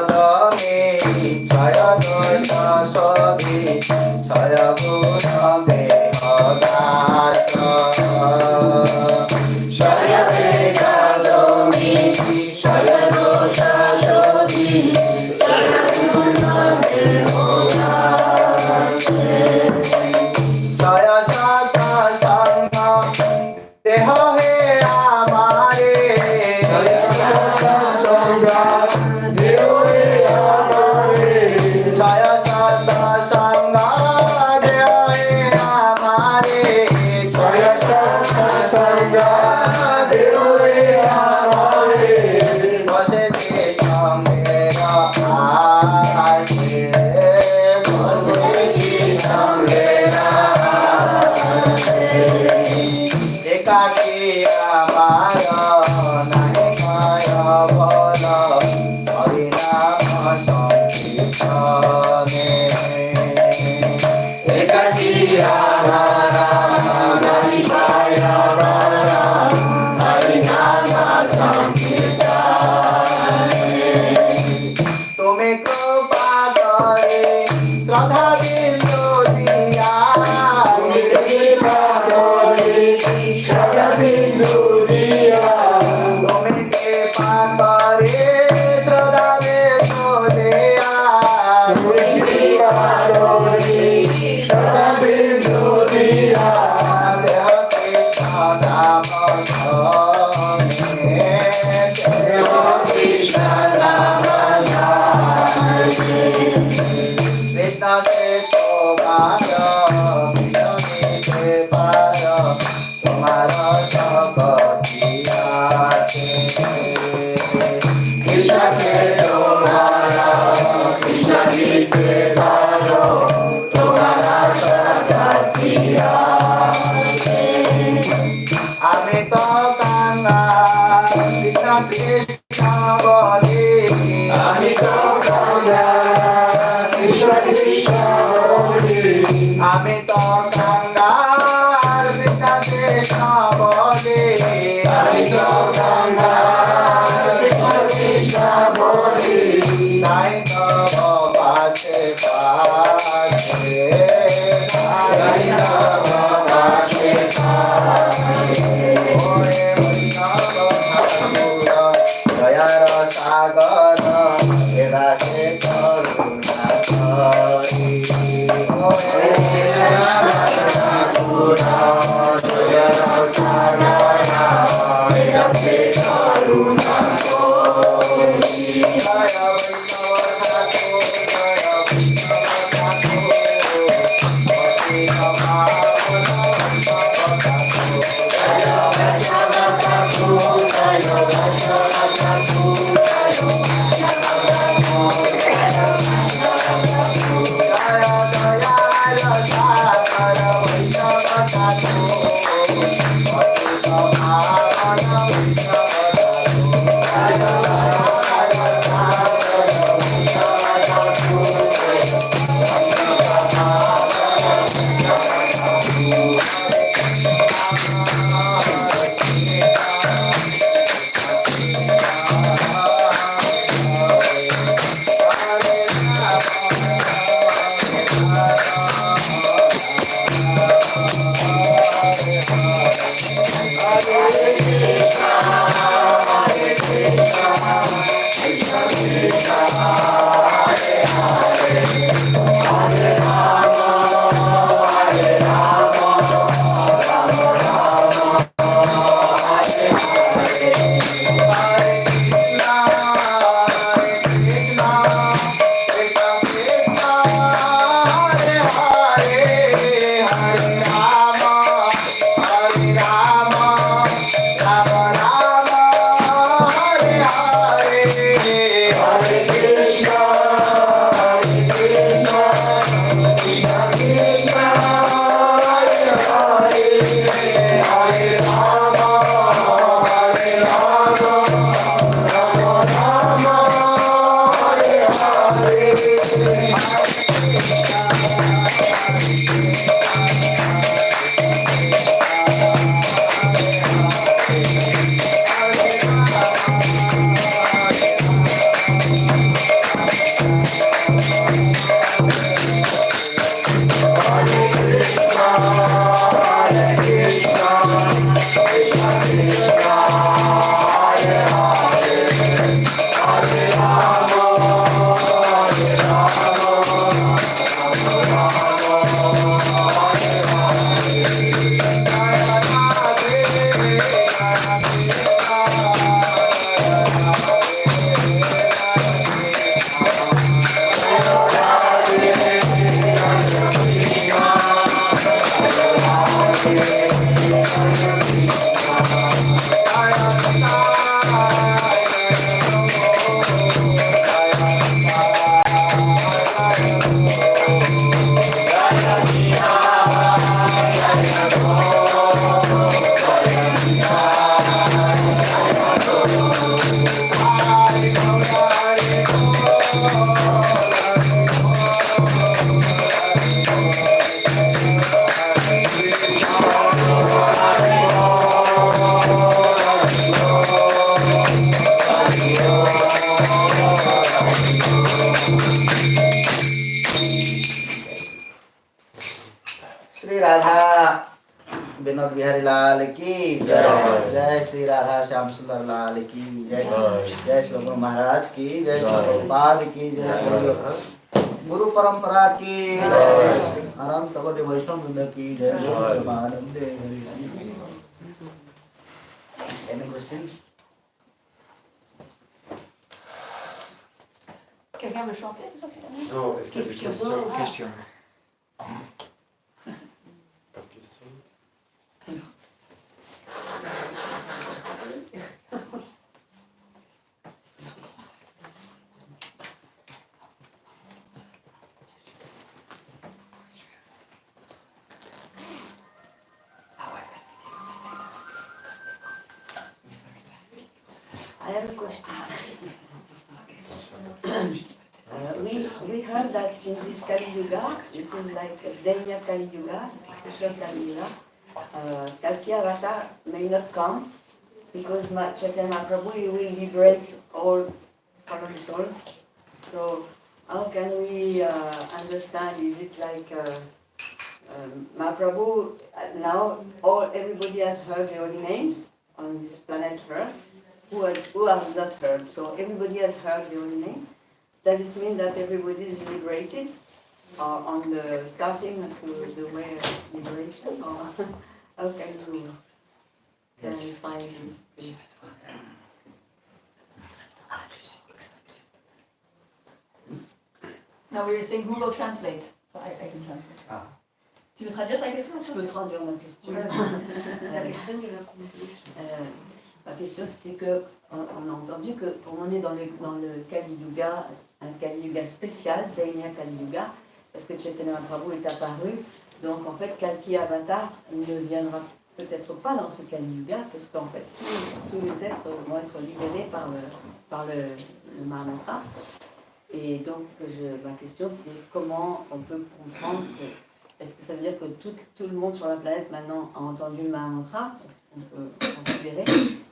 ধর্মে জয় দোষ সবি জয় গুণ দেহদাস জয় বেদালমি জয় দোষ সবি জয় গুণ দেহদাস জয় সত সঙ্গ দেহ হে আমারে জয় সত সঙ্গ দেহ হে আমারে জয় সত সঙ্গ দেহ হে আমারে জয় সত সঙ্গ দেহ হে আমারে বসে যে সঙ্গে আসে বসে যে সঙ্গে একাকি আমার নাহি কয় বল হরিনাম সংকীর্তনে একাকি আমার নাহি কয় বল হরিনাম সংকীর্তনে তুমি কৃপা করে শ্রদ্ধা বিন্দু দিয়া তুমি কৃপা করে শ্রদ্ধা বিন্দু দিয়া তুমি কৃপা করে শ্রদ্ধা বিন্দু দিয়া তুমি কৃপা করে শ্রদ্ধা বিন্দু দিয়া দেহ কৃষ্ণ নাম ধনে দেহ কৃষ্ণ নাম ধনে কৃষ্ণ সে তোমার কৃষ্ণ পার তোমার সকতি আছে কৃষ্ণ সে তোমার কৃষ্ণ দিতে পার তোমার সকতি আছে আমি তো কাঙ্গা কৃষ্ণ কৃষ্ণ বলি আমি তো কাঙ্গা কৃষ্ণ কৃষ্ণ বলি আমি তো কাঙ্গাল কৃষ্ণ কৃষ্ণ বলি আমি তো কাঙ্গাল কৃষ্ণ কৃষ্ণ বলি তাই তো বাজে বাজে তাই তো বাজে বাজে ওরে বৈষ্ণব ঠাকুর দয়ার সাগর এদাসে করুণা করি ওরে ঠাকুর দয়ার সাগর এদাসে করুণা করি জয় বৈষ্ণব ঠাকুর জয় বৈষ্ণব ঠাকুর অতি মহাবৈষ্ণব ঠাকুর জয় বৈষ্ণব ঠাকুর জয় বৈষ্ণব ঠাকুর Radha Vinod Bihari Lal ki Jai. Jai Shri Radha Shyam Sundar Lal ki Jai. Jai Shri Guru Maharaj ki Jai. Shri Prabhupada ki Jai. Guru Parampara ki Jai. Anant Koti Vaishnav Vrinda ki Jai. Any questions? Quelqu'un veut chanter, c'est ça? Non, est-ce qu'il y a des questions? Question. Pas de questions. I have a question. We heard that since this Kali Yuga, this is like a Denya Kali Yuga, special Kali Yuga, Kalki Avatar may not come because Chaitanya Mahaprabhu will liberate all fallen souls. So how can we understand? Is it like Mahaprabhu now everybody has heard the holy names on this planet Earth? Who has not heard? So everybody has heard the holy name. Does it mean that everybody is liberated, or on the starting to the way of liberation, or how can you clarify this? No, we were saying Google Translate, so I can translate. Ah. Tu veux traduire ta question? Je peux traduire ma question. Ma question c'était que on a entendu que on est dans le Kali Yuga, un Kali Yuga spécial, Dainya Kali Yuga, parce que Chaitanya Mahaprabhu est apparu. Donc en fait, Kalki Avatar ne viendra peut-être pas dans ce Kali Yuga, parce qu'en fait tous les êtres vont être libérés par le Mahamantra. Et donc ma question c'est comment on peut comprendre que est-ce que ça veut dire que tout le monde sur la planète maintenant a entendu le Mahamantra? On peut considérer.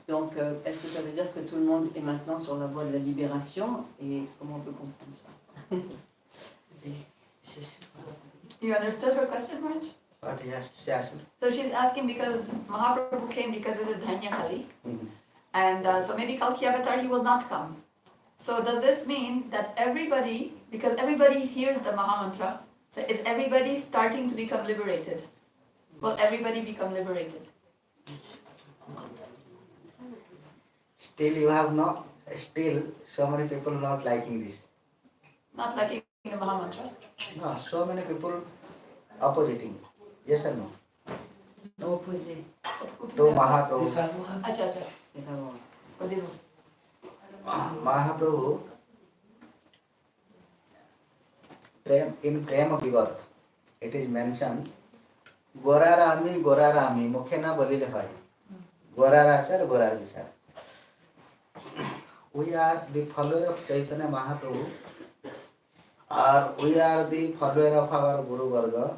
Donc, est-ce que ça veut dire que tout le monde est maintenant sur la voie de la libération? Et comment on peut comprendre ça? You understood her question, Raj? What she asked? So she's asking because Mahaprabhu came because it is Dhanya Kali, and so maybe Kalki Avatar he will not come. So does this mean that everybody, because everybody hears the Mahamantra, so is everybody starting to become liberated? Will everybody become liberated? Still so many people not liking this. Not liking the Mahamantra? No, so many people oppositing. Yes or no? Opposé. To Mahaprabhu. Acha. Kodero. Mahaprabhu, in Prema Rebirth, it is mentioned, Gorarami, Mukhena Bolile Hai. Gorara sir, Gorari sir. We are the follower of Chaitanya Mahaprabhu, or we are the follower of our Guru Varga.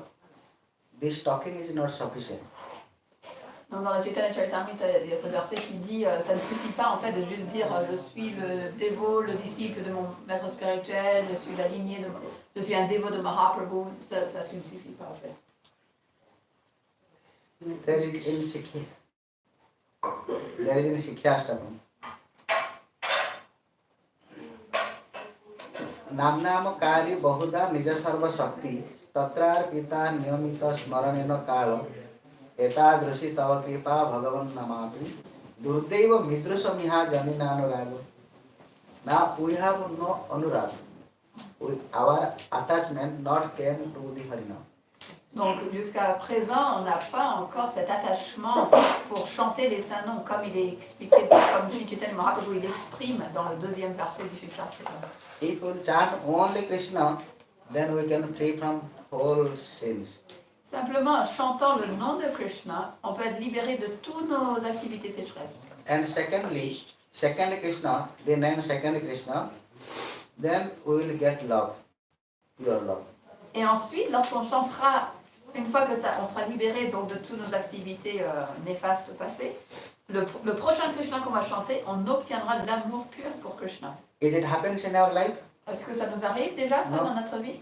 This talking is not sufficient. Donc dans la Chaitanya Charitamrita, il y a ce verset qui dit ça ne suffit pas en fait de juste dire je suis le dévot, le disciple de mon maître spirituel, je suis la lignée je suis un dévot de Mahaprabhu, ça ne suffit pas en fait. There is in Sikhi. There is in Sikhyashtamam. नामनामकारी बहुधा निज सर्व शक्ति तत्रार पिता नियमित स्मरणेन काल एतादृशी तव कृपा भगवन् नमामि दुर्दैव मिदृशमिहा जनिनानुराग. Now we have no anurag. Our attachment not came to the Harinam. Donc jusqu'à présent, on n'a pas encore cet attachement pour chanter les saints noms, comme il est expliqué, comme Sri Chaitanya Mahaprabhu il exprime dans le deuxième verset du Shikshastra. If we chant only Krishna, then we can free from all sins. Simplement en chantant le nom de Krishna, on peut être libéré de toutes nos activités pécheresses. And secondly, second Krishna, the name second Krishna, then we will get love, pure love. Et ensuite, lorsqu'on chantera, une fois que ça, on sera libéré donc de toutes nos activités néfastes passées, le prochain Krishna qu'on va chanter, on obtiendra de l'amour pur pour Krishna. Is it happens in our life? Est-ce que ça nous arrive déjà, ça, Non. dans notre vie?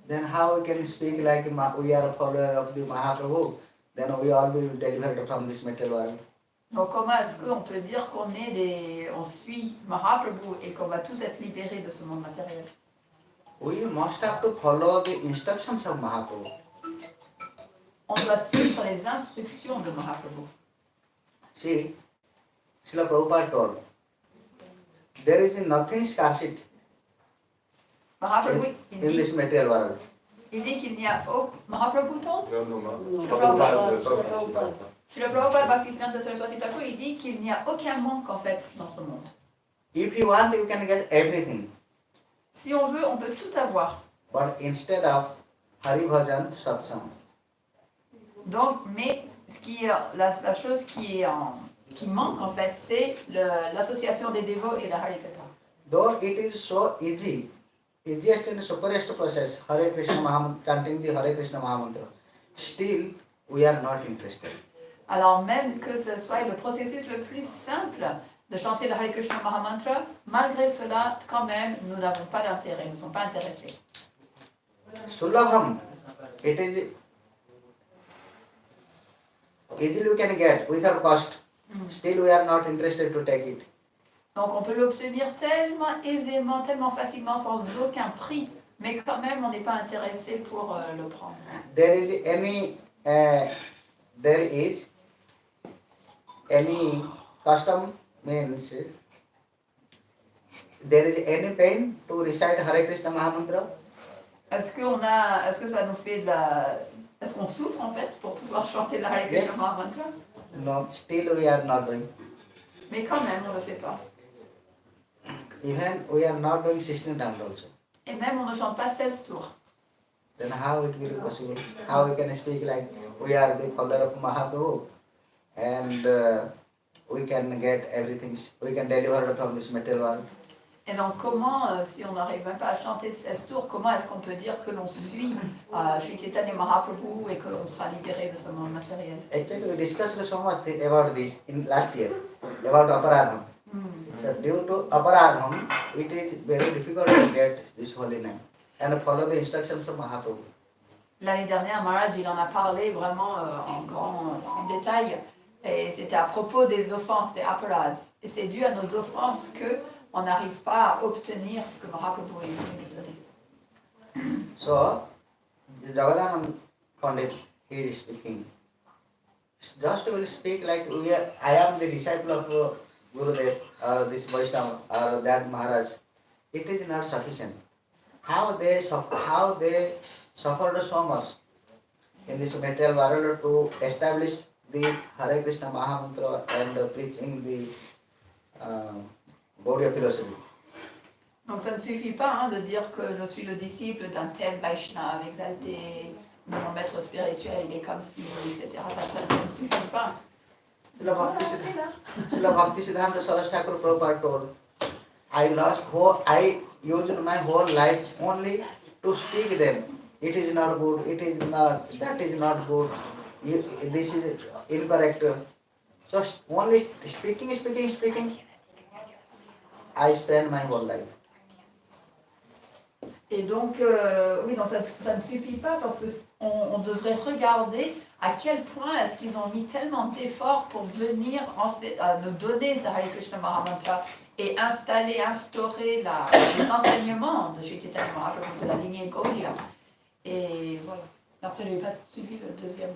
then how we can speak like we are a follower of the Mahaprabhu? Then we all will be delivered from this material world. Donc comment est-ce qu'on peut dire on suit Mahaprabhu et qu'on va tous être libérés de ce monde matériel? We must have to follow the instructions of Mahaprabhu. On doit suivre les instructions de Mahaprabhu. See, Srila Prabhupada told, there is nothing scarcity Mahaprabhu, in this material world. il dit qu'il n'y a aucun... Mahaprabhu told? Non, Non, Prabhupada, Prabhupada. Le Prabhupada Bhaktisiddhanta Saraswati Thakur, il dit qu'il n'y a aucun manque en fait dans ce monde. If you want, you can get everything. Si on veut, on peut tout avoir. But instead of Hari Bhajan Satsang, Donc, mais ce qui est, la chose qui manque en fait, c'est l'association des dévots et la Harikatha. though it is so easy, easiest and superest process, Hare Krishna Mahamantra, chanting the Hare Krishna Mahamantra, still we are not interested. Alors même que ce soit le processus le plus simple de chanter le Hare Krishna Mahamantra, malgré cela, quand même, nous n'avons pas d'intérêt, nous ne sommes pas intéressés. Sulabham, it is easily we can get without cost. Still we are not interested to take it. Donc on peut l'obtenir tellement aisément, tellement facilement, sans aucun prix, mais quand même, on n'est pas intéressé pour le prendre. There is any custom means there is any pain to recite Hare Krishna Mahamantra? Est-ce que ça nous fait est-ce qu'on souffre en fait pour pouvoir chanter la Hare Krishna Yes. Mahamantra? No, still we are not doing. Mais quand même, on ne le fait pas. Even we are not doing 16 rounds also. Et même, on ne chante pas 16 tours. Then how it will be possible? How we can speak like we are the follower of Mahaprabhu and we can get everything, we can deliver from this material world? Et donc, comment, si on n'arrive même pas à chanter 16 tours, comment est-ce qu'on peut dire que l'on suit Sri Chaitanya Mahaprabhu et qu'on sera libéré de ce monde matériel? Actually, we discussed so much about this in last year, about Aparadham. So due to Aparadham, it is very difficult to get this holy name and follow the instructions of Mahaprabhu. L'année dernière, Maharaj, il en a parlé vraiment en détail. Et c'était à propos des offenses, des aparads. Et c'est dû à nos offenses que on n'arrive pas à obtenir ce que Mahaprabhu est venu nous donner. So, Jagadanand Pandit, he is speaking. Just will speak like I am the disciple of Gurudev or this Vaishnava or that Maharaj. It is not sufficient. How they suffered so much in this material world to establish the Hare Krishna Mahamantra and preaching the Gaudiya philosophy. Donc ça ne suffit pas de dire que je suis le disciple d'un tel Vaishnava exalté, mon maître spirituel, il est comme si, etc. Ça ne suffit pas. Srila Bhaktisiddhanta Saraswati Thakur Prabhupada told, I used my whole life only to speak them. It is not good, that is not good, this is incorrect. So only speaking, I spend my whole life. Et donc, oui, donc ça ne suffit pas parce qu'on devrait regarder à quel point est-ce qu'ils ont mis tellement d'efforts pour venir nous donner ce Hare Krishna Mahamantra et instaurer les enseignements de Sri Chaitanya Mahaprabhu, de la lignée Gaudiya. Et voilà. Après, je n'ai pas suivi le deuxième.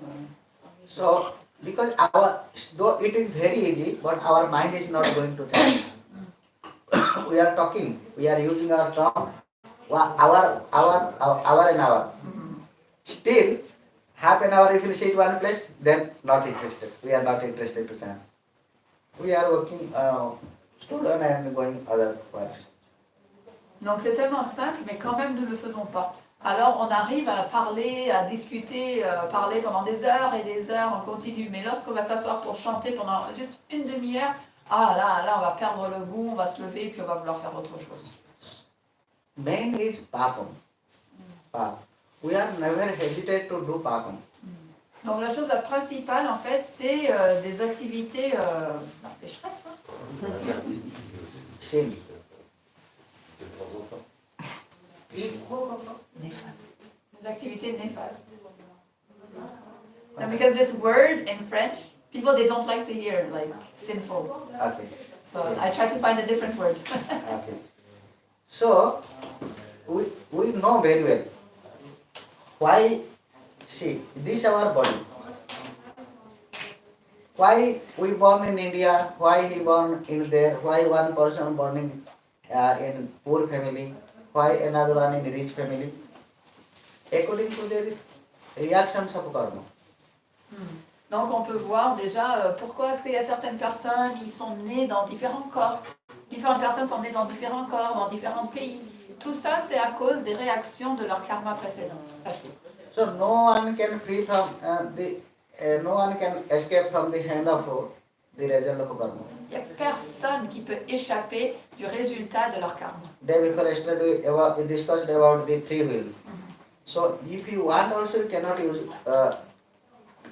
So, because though it is very easy, but our mind is not going to change. We are talking, we are using our tongue, hour and hour. Still, half an hour if we sit one place, then not interested. We are not interested to chant. We are working student and going other works. Donc c'est tellement simple, mais quand même nous ne le faisons pas. Alors on arrive à parler, à discuter, parler pendant des heures et des heures, on continue. Mais lorsqu'on va s'asseoir pour chanter pendant juste une demi-heure, là on va perdre le goût, on va se lever et puis on va vouloir faire autre chose. Main is papam. We are never hesitate to do papam. Donc la chose la principale en fait, c'est des activités pécheresses. Sin. De temps en temps. Néfaste. activités néfastes. And because this word in French, people they don't like to hear like sinful. Okay. So I try to find a different word. Okay. So we know very well why. See, this our body. Why we born in India? Why he born in there? Why one person born in poor family? Why another one in rich family? According to their reactions of karma. Donc on peut voir déjà pourquoi est-ce qu'il y a certaines personnes, ils sont nés dans différents corps. Différentes personnes sont nées dans différents corps, dans différents pays. Tout ça, c'est à cause des réactions de leur karma précédent, passé. So no one can free from no one can escape from the hand of the result of karma. Il n'y a personne qui peut échapper du résultat de leur karma. Day before yesterday we discussed about the free will. So if you want also you cannot use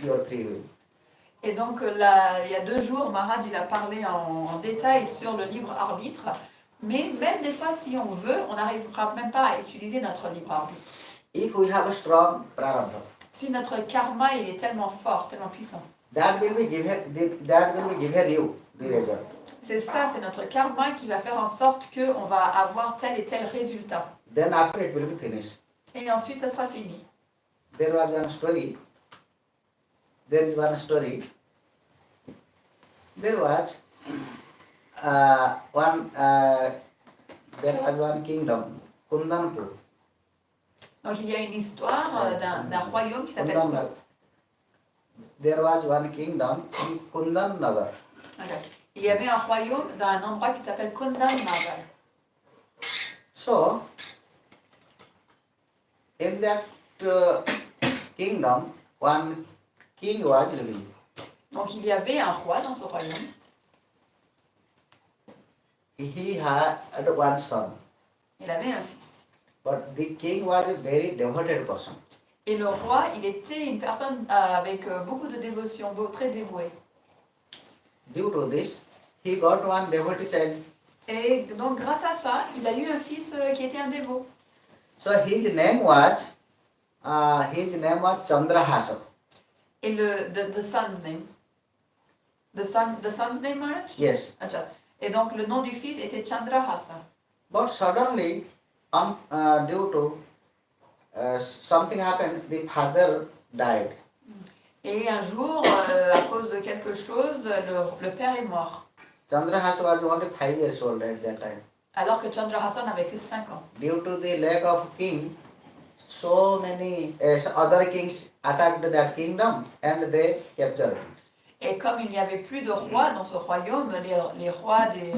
your free will. Et donc là, il y a 2 jours, Maharaj il a parlé en détail sur le libre arbitre. Mais même des fois, si on veut, on n'arrivera même pas à utiliser notre libre arbitre. If we have a strong prarabdha, Si notre karma il est tellement fort, tellement puissant, that will be given you the result. c'est ça, c'est notre karma qui va faire en sorte qu'on va avoir tel et tel résultat. Then after it will be finished. Et ensuite, ça sera fini. There was one story. There is one story. There was one kingdom, Kundanpur. Donc il y a une histoire d'un royaume qui s'appelle Kundan. There was one kingdom in Kundan Nagar. Okay. Il y avait un royaume dans un endroit qui s'appelle Kundan Nagar. So, in that kingdom, one king was living. Donc il y avait un roi dans ce royaume. He had one son, Il avait un fils. but the king was a very devoted person. Et le roi, il était une personne avec beaucoup de dévotion, très dévoué. Due to this, he got one devotee child. Et donc grâce à ça, il a eu un fils qui était un dévot. So his name was Chandrahasa. Et the son's name. The son's name, Maharaj? Yes. Acha. Et donc le nom du fils était Chandrahasa. But suddenly, due to something happened, the father died. Et un jour, à cause de quelque chose, le père est mort. Chandrahasa was only 5 years old at that time. Alors que Chandrahasa n'avait que 5 ans. Due to the lack of king, so many other kings attacked that kingdom and they captured it. Et comme il n'y avait plus de rois dans ce royaume, les rois des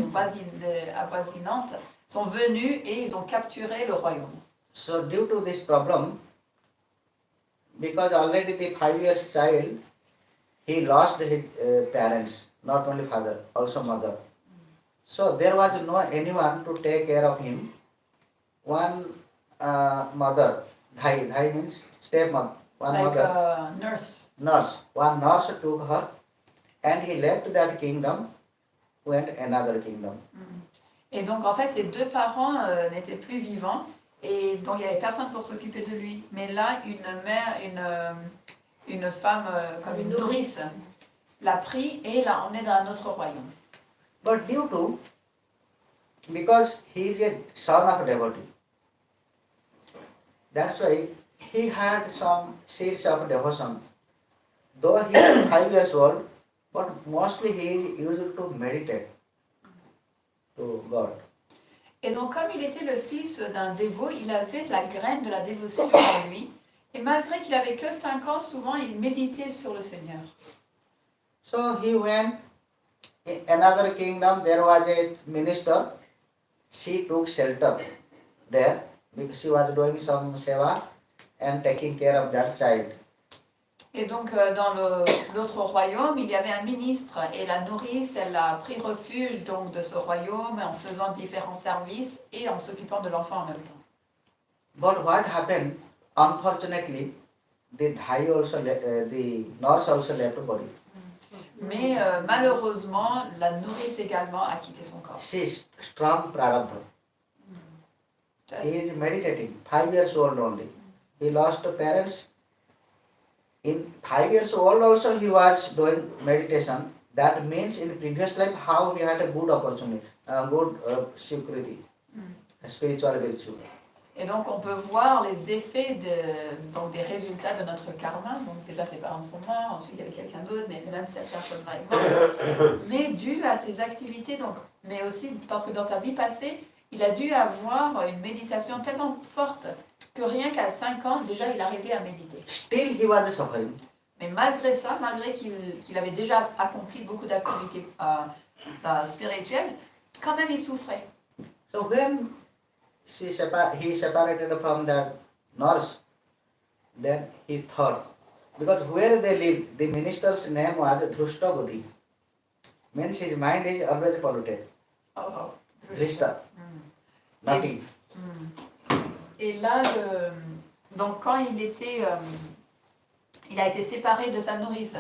avoisinantes sont venus et ils ont capturé le royaume. So due to this problem, because already the 5 years child, he lost his parents, not only father, also mother. So there was no anyone to take care of him. One mother, dhai means stepmother, one Like mother, a nurse. one nurse took her, and he left that kingdom, went another kingdom. Et donc en fait, ses 2 parents n'étaient plus vivants et donc il n'y avait personne pour s'occuper de lui. Mais là, une mère, une femme comme une nourrice l'a pris et l'a emmené dans un autre royaume. But because he is a son of devotee, that's why he had some seeds of devotion. Though he is 5 years old, but mostly he is used to meditate to God. Et donc comme il était le fils d'un dévot, il avait la graine de la dévotion en lui. Et malgré qu'il avait que 5 ans, souvent il méditait sur le Seigneur. So he went in another kingdom. There was a minister. She took shelter there because she was doing some seva and taking care of that child. Et donc dans l'autre royaume, il y avait un ministre et la nourrice, elle a pris refuge donc de ce royaume en faisant différents services et en s'occupant de l'enfant en même temps. But what happened? Unfortunately, the nurse also left the body. Mais malheureusement, la nourrice également a quitté son corps. She is strong prarabdha. He is meditating, 5 years old only. he lost parents. In 5 years old also he was doing meditation. That means in previous life how he had a good opportunity, good security, spiritual virtue. Et donc on peut voir les effets donc des résultats de notre karma. Donc déjà ses parents sont morts, ensuite il y avait quelqu'un d'autre, mais même cette personne-là est morte. Mais dû à ses activités, donc, mais aussi parce que dans sa vie passée, il a dû avoir une méditation tellement forte que rien qu'à 5 ans, déjà il arrivait à méditer. Still he was suffering. Mais malgré ça, malgré qu'il avait déjà accompli beaucoup d'activités spirituelles, quand même il souffrait. So when he separated from that nurse, then he thought, because where they lived, the minister's name was Dhrushta Buddhi. Means his mind is always polluted. Oh, Drishta. Naughty. Et là, donc quand il a été séparé de sa nourrice.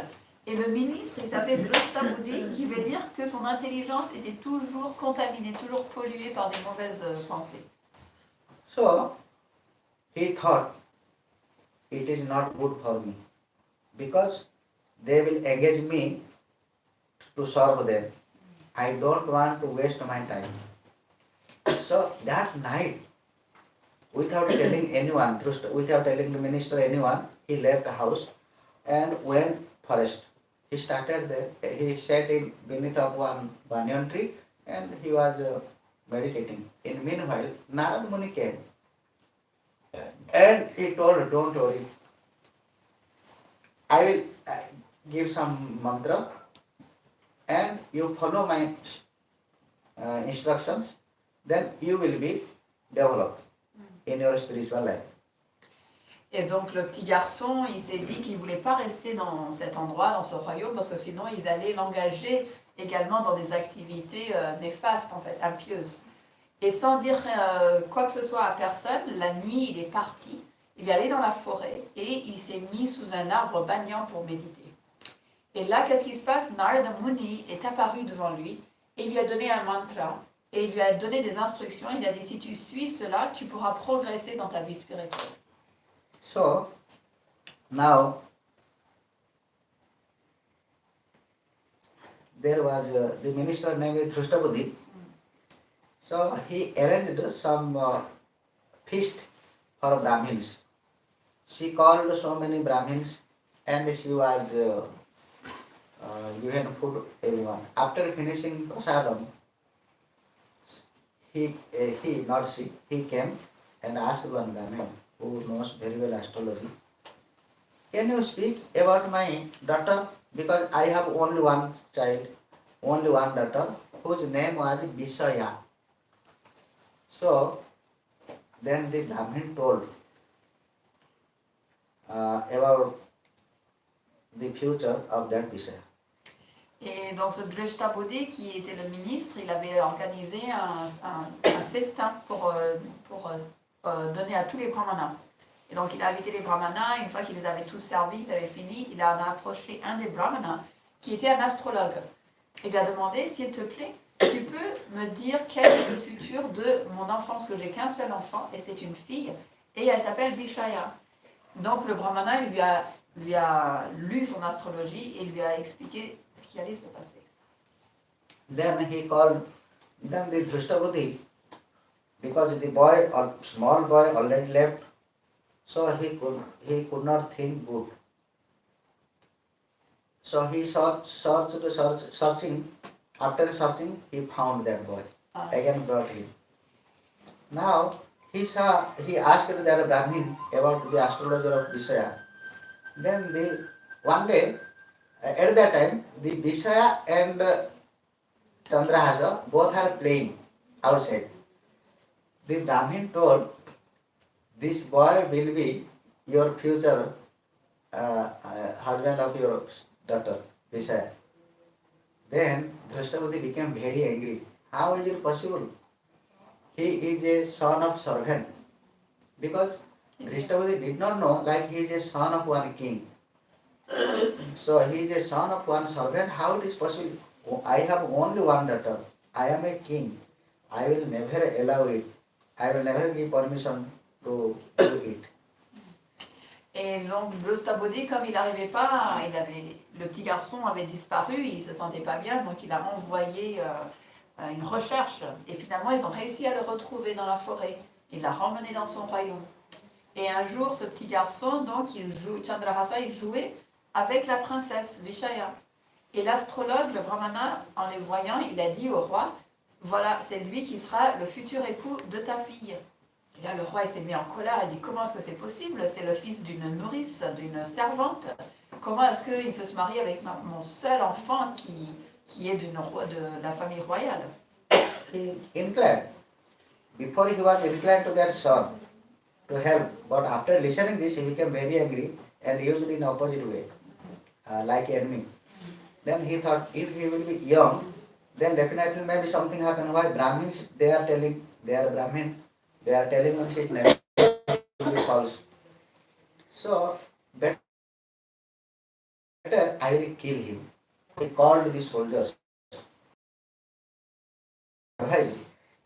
Et le ministre, il s'appelait Drishta Buddhi, qui veut dire que son intelligence était toujours contaminée, toujours polluée par des mauvaises pensées. So he thought, it is not good for me, because they will engage me to serve them. I don't want to waste my time. So that night, without telling anyone, without telling the minister anyone, he left the house and went forest. He started there. He sat in beneath of one banyan tree and he was meditating. In meanwhile, Narad Muni came and he told, don't worry, I will give some mantra and you follow my instructions, then you will be developed in your spiritual life. Et donc le petit garçon, il s'est dit qu'il ne voulait pas rester dans cet endroit, dans ce royaume, parce que sinon ils allaient l'engager également dans des activités néfastes, en fait, impieuses. Et sans dire quoi que ce soit à personne, la nuit, il est parti, il est allé dans la forêt et il s'est mis sous un arbre banyan pour méditer. Et là, qu'est-ce qui se passe? Narada Muni est apparu devant lui et il lui a donné un mantra et il lui a donné des instructions. Il a dit, si tu suis cela, tu pourras progresser dans ta vie spirituelle. So, now, there was the minister named Dhrushta Buddhi. So, he arranged some feast for Brahmins. She called so many Brahmins and she was given food everyone. After finishing prasadam, he came and asked one Brahmin who knows very well astrology, can you speak about my daughter? Because I have only one child, only one daughter, whose name was Visaya. So, then the Brahmin told about the future of that Visaya. Et donc ce Drishta Buddhi, qui était le ministre, il avait organisé un festin pour donner à tous les brahmanas. Et donc il a invité les brahmanas, une fois qu'il les avait tous servis, il avait fini, il en a approché un des brahmanas, qui était un astrologue. Il lui a demandé, s'il te plaît, tu peux me dire quel est le futur de mon enfant, parce que j'ai qu'un seul enfant, et c'est une fille, et elle s'appelle Vishaya. Donc le brahmana lui a lu son astrologie et lui a expliqué ce qui allait se passer. Then he called the Drishta Buddhi, because the boy, small boy already left, so he could not think good. So he searching. After searching, he found that boy. Again brought him. Now he asked that Brahmin about the astrology of Visaya. Then one day, at that time, the Visaya and Chandrahasa both are playing outside. The Brahmin told, this boy will be your future husband of your daughter, Visaya. Then Drishta Buddhi became very angry. How is it possible? He is a son of servant. Because Drishta Buddhi did not know, like he is a son of one king. So he is a son of one servant. How it is possible? I have only one daughter. I am a king. I will never allow it. I will never give permission to do it. Et donc Bruce Tabodi, comme il n'arrivait pas, le petit garçon avait disparu, il se sentait pas bien, donc il a envoyé une recherche. Et finalement, ils ont réussi à le retrouver dans la forêt. Il l'a ramené dans son royaume. Et un jour, ce petit garçon, donc, Chandrahasa, il jouait avec la princesse Vishaya. Et l'astrologue, le brahmana, en les voyant, il a dit au roi, voilà, c'est lui qui sera le futur époux de ta fille. Et là, le roi s'est mis en colère, il dit, comment est-ce que c'est possible? C'est le fils d'une nourrice, d'une servante. Comment est-ce qu'il peut se marier avec mon seul enfant qui est de la famille royale? He inclined. Before he was inclined to that son to help, but after listening this, he became very angry and used it in opposite way, like enemy. Then he thought, if he will be young, then definitely maybe something happen. Why Brahmins? They are telling, they are Brahmin. They are telling us it never will be false. So better I will kill him. He called the soldiers. Advised,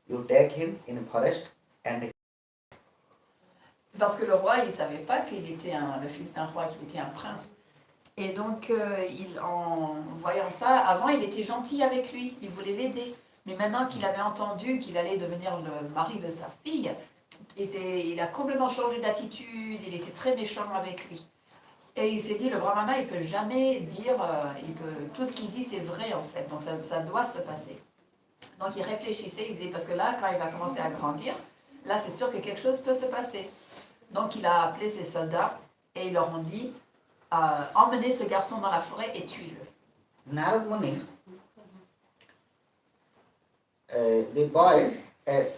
you take him in forest and. Parce que le roi, il ne savait pas qu'il était le fils d'un roi, qu'il était un prince. Et donc, en voyant ça, avant, il était gentil avec lui, il voulait l'aider. Mais maintenant qu'il avait entendu qu'il allait devenir le mari de sa fille, il a complètement changé d'attitude, il était très méchant avec lui. Et il s'est dit, le brahmana, il ne peut jamais dire, tout ce qu'il dit, c'est vrai en fait, donc ça doit se passer. Donc il réfléchissait, il disait, parce que là, quand il va commencer à grandir, là, c'est sûr que quelque chose peut se passer. Donc il a appelé ses soldats et ils leur ont dit, emmenez ce garçon dans la forêt et tuez-le. Narad Muni, the boy,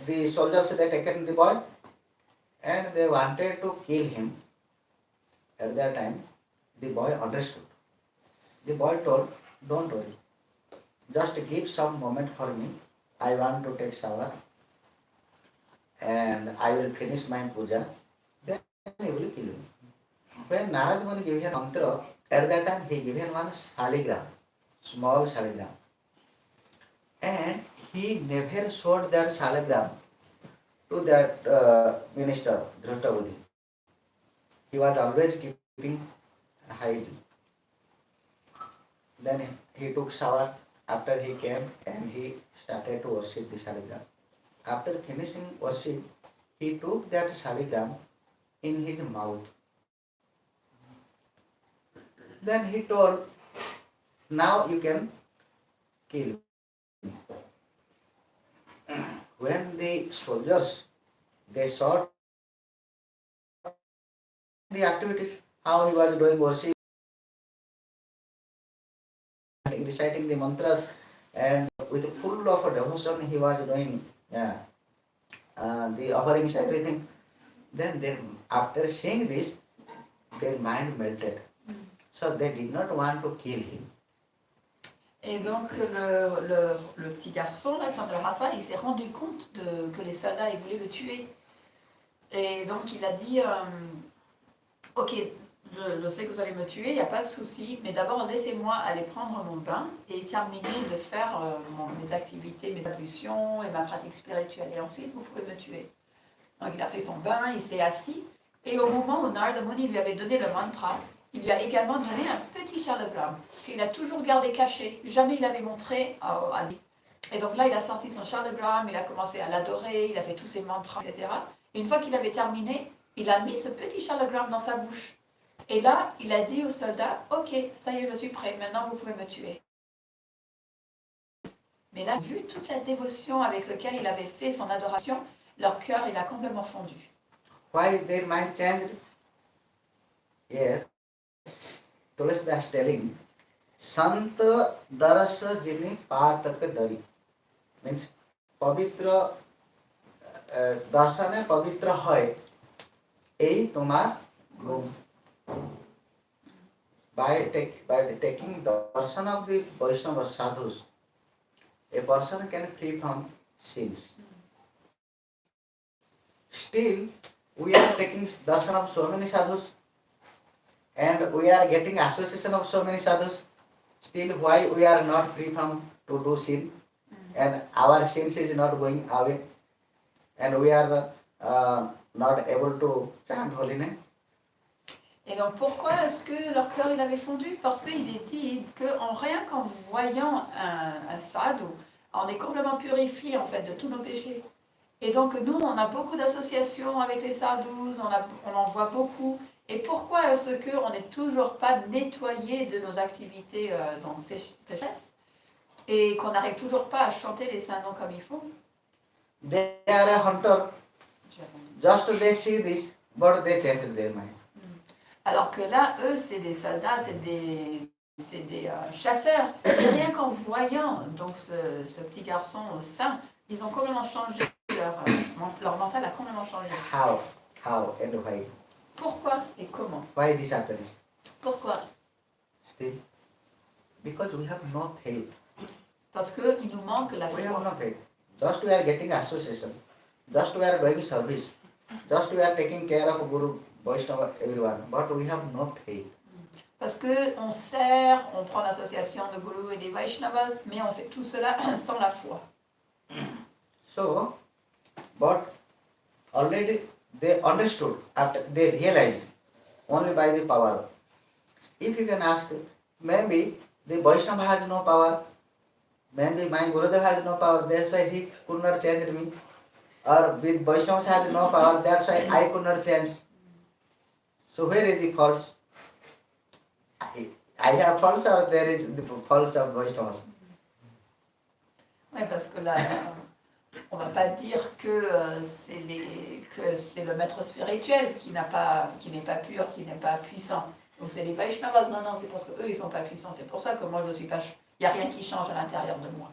the soldiers they taken the boy and they wanted to kill him. At that time, the boy understood. The boy told, don't worry, just give some moment for me. I want to take shower and I will finish my puja. Then he will kill me. When Narad Muni gave an mantra, at that time he gave one shaligram, small shaligram. And he never showed that shaligram to that minister, Dhritabudhi. He was always keeping hide. Then he took shower after he came and he started to worship the shaligram. After finishing worship, he took that shaligram in his mouth. Then he told, now you can kill me. When the soldiers, they saw the activities, how he was doing worship, reciting the mantras, and with full of devotion he was doing the offerings, everything. Then after seeing this, their mind melted. So they did not want to kill him. Et donc le petit garçon, là, Chandrahasa, il s'est rendu compte que les soldats ils voulaient le tuer. Et donc il a dit, ok, je sais que vous allez me tuer, il n'y a pas de souci, mais d'abord laissez-moi aller prendre mon bain et terminer de faire mes activités, mes ablutions et ma pratique spirituelle. Et ensuite, vous pouvez me tuer. Donc il a pris son bain, il s'est assis. Et au moment où Narada Muni lui avait donné le mantra, il lui a également donné un petit shalagram qu'il a toujours gardé caché. Jamais il avait montré à lui. Et donc là, il a sorti son shalagram, il a commencé à l'adorer, il a fait tous ses mantras, etc. Et une fois qu'il avait terminé, il a mis ce petit shalagram dans sa bouche. Et là, il a dit aux soldats, ok, ça y est, je suis prêt, maintenant vous pouvez me tuer. Mais là, vu toute la dévotion avec laquelle il avait fait son adoration, leur cœur, il a complètement fondu. Why their mind changed? Here, Tulsidas telling, Sant daras jini patak dari. Means, pavitra darsane pavitra hoy. Ei tomar gum. By taking the darshan of the Vaishnava sadhus, a person can free from sins. Still, we are taking darshan of so many sadhus and we are getting association of so many sadhus. Still, why we are not free from to do sin and our sins is not going away and we are not able to chant holy name? Et donc pourquoi est-ce que leur cœur il avait fondu? Parce qu'il est dit que rien qu'en voyant un sadhu, on est complètement purifié en fait de tous nos péchés. Et donc nous, on a beaucoup d'associations avec les sadhus, on en voit beaucoup. Et pourquoi est-ce qu'on n'est toujours pas nettoyé de nos activités dans le pécheresse et qu'on n'arrive toujours pas à chanter les saints noms comme il faut? They are a hunter. Just they see this, but they change their mind. Alors que là, eux, c'est des soldats, c'est des chasseurs. Et rien qu'en voyant donc ce petit garçon saint, ils ont complètement changé, leur mental a complètement changé. How and why? Pourquoi et comment? Why this happens? Pourquoi? Still, because we have no faith. Parce qu'il nous manque la We have no foi. faith. Just we are getting association. Just we are doing service. Just we are taking care of Guru, Vaishnava, everyone. But we have no faith. Parce qu'on sert, on prend l'association de Guru et des Vaishnavas, mais on fait tout cela sans la foi. So, but already they understood, after they realized only by the power. If you can ask, maybe the Vaishnava has no power, maybe my Gurudev has no power, that's why he could not change me. Or with Vaishnavas has no power, that's why I could not change. So where is the false? I have false or there is the false of Vaishnavas? Oui, parce que là, on ne va pas dire que c'est le maître spirituel qui n'est pas pur, qui n'est pas puissant. Donc c'est les Vaishnavas. Non, c'est parce qu'eux, ils ne sont pas puissants. C'est pour ça que moi, je suis pas... Il n'y a rien qui change à l'intérieur de moi.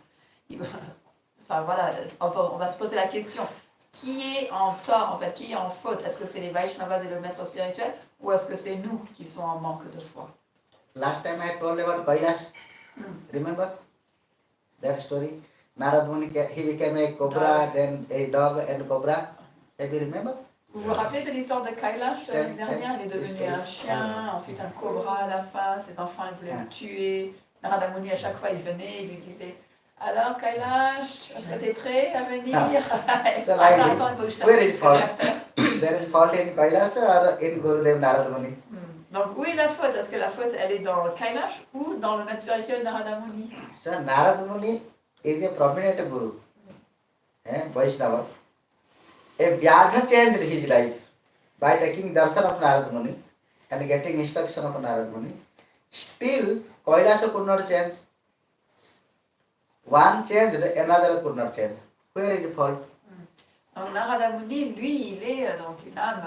Enfin voilà, on va se poser la question. Qui est en tort, en fait? Qui est en faute? Est-ce que c'est les Vaishnavas et le maître spirituel? Ou est-ce que c'est nous qui sommes en manque de foi? Last time I told about Kailash. Remember that story? Narad Muni, he became a cobra, then a dog and cobra. Have you remember? Vous vous rappelez de l'histoire de Kailash l'année dernière? Il est devenu un chien, ensuite un cobra à la fin, ses enfants ils voulaient le tuer. Narada Muni, à chaque fois, il venait, il lui disait: alors Kailash, est-ce que tu es prêt à venir? So like Attends, il faut que je where is fault? t'apprenne. There is fault in Kailash or in Gurudev Narad Muni? Donc où est la faute? Est-ce que la faute elle est dans Kailash ou dans le maître spirituel Narada Muni? So Narad Muni is a prominent Guru, Vaishnava. A Vyadha changed his life by taking darshan of Narad Muni and getting instruction of Narad Muni. Still, Kailasha could not change. One changed, another could not change. Where is the fault? Donc Narada Muni, lui, il est donc une âme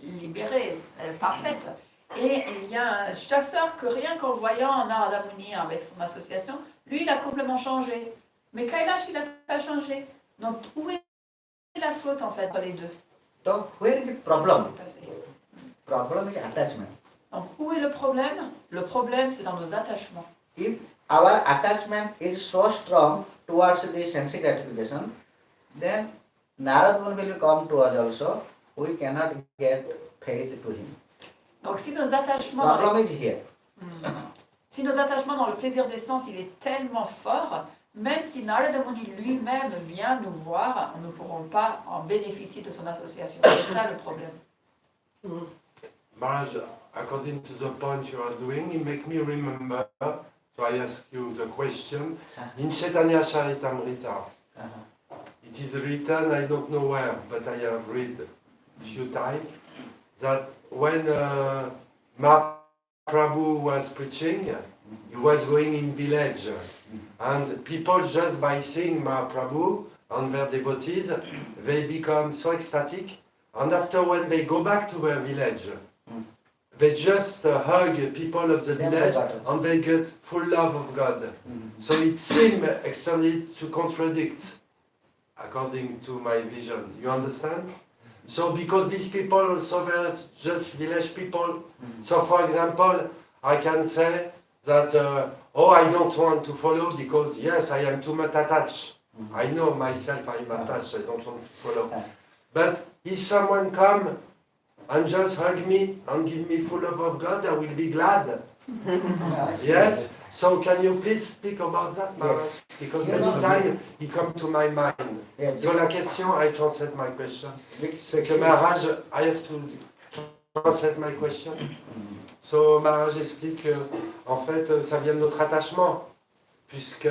libérée, parfaite. Et il y a un chasseur que rien qu'en voyant Narada Muni avec son association, lui, il a complètement changé. Mais Kailash, il n'a pas changé. Donc où est la faute en fait dans les deux? So, where is the problem? Qu'est-ce qui s'est passé? Problem is attachment. Donc où est le problème? Le problème, c'est dans nos attachements. If our attachment is so strong towards the sense gratification, then Narad Muni will come to us also. We cannot get faith to him. Donc si nos attachements Problem is here. Si nos attachements dans le plaisir des sens, il est tellement fort, même si Narada Muni lui-même vient nous voir, nous ne pourrons pas en bénéficier de son association. C'est ça le problème. Maharaj, according to the point you are doing, it make me remember, so I ask you the question, in Chaitanya Charitamrita, it is written, I don't know where, but I have read a few times, that when Mahaprabhu was preaching, he was going in village, and people just by seeing Mahaprabhu and their devotees, they become so ecstatic, and after when they go back to their village, they just hug people of the village and they get full love of God. So it seems externally to contradict, according to my vision. You understand? So because these people also were just village people. So for example, I can say that, I don't want to follow because yes, I am too much attached. I know myself I'm attached, I don't want to follow. But if someone come and just hug me and give me full love of God, I will be glad. Yes? So can you please speak about that, Maharaj? Because many times it comes to my mind. So la question, I translate my question. C'est que Maharaj, I have to translate my question? So Maharaj explique que, en fait, ça vient de notre attachement. Puisque,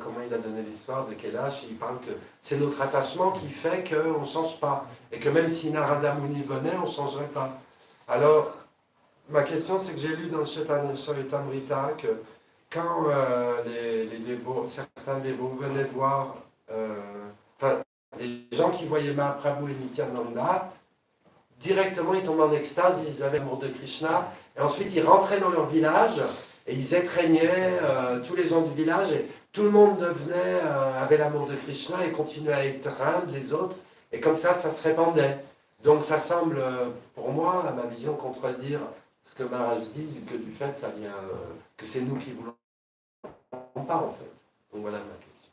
comment il a donné l'histoire de Kailash, il parle que c'est notre attachement qui fait qu'on ne change pas. Et que même si Narada Muni venait, on ne changerait pas. Alors, ma question, c'est que j'ai lu dans le Charitamrita que quand les dévots, certains dévots venaient voir, les gens qui voyaient Mahaprabhu et Nityananda, directement ils tombaient en extase, ils avaient l'amour de Krishna, et ensuite ils rentraient dans leur village, et ils étreignaient tous les gens du village, et tout le monde devenait, avait l'amour de Krishna, et continuait à étreindre les autres, et comme ça se répandait. Donc ça semble, pour moi, à ma vision, contredire ce que Maharaj dit, que du fait, ça vient, que c'est nous qui voulons pas, en fait. Donc voilà ma question.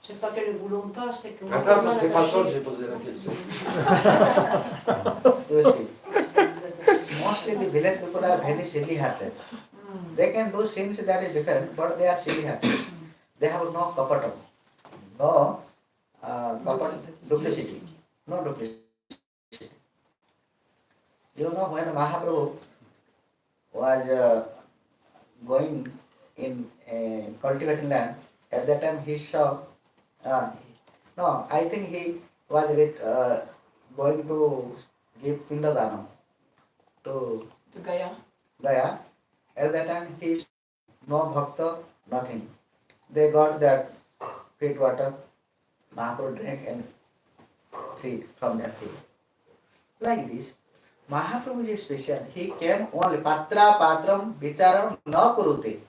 C'est pas qu'elle ne voulons pas, c'est que... Attends, c'est pas toi que j'ai posé la question. You see, mostly the village people are very silly-hearted. They can do things that is different, but they are silly-hearted. They have no kapatam, no duplicity, no duplicity. You know, when Mahaprabhu was going in cultivating land, at that time he saw, no, I think he was going to give Pindadana to Gaya. Gaya. At that time he saw no bhakta, nothing. They got that pit water, Mahaprabhu drank and freed from that pit. Like this, Mahaprabhu is special. He came only patra patram vicharam na kurute.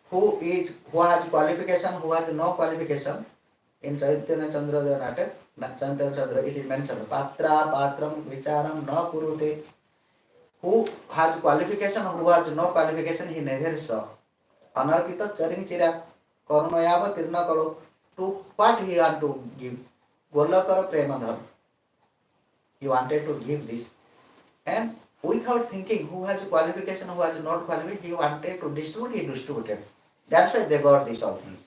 Who has qualification, who has no qualification. In Chaitanya Chandra the Natak, Chaitanya Chandra it is mentioned patra patram vicharam na kurute. Who has qualification, who has no qualification, he never saw. Anarpita charing chira karunayava tirna kalo. To what he want to give? Golakara premadhar. He wanted to give this. And without thinking who has qualification, who has not qualification, he wanted to distribute, he distributed. That's why they got these all things.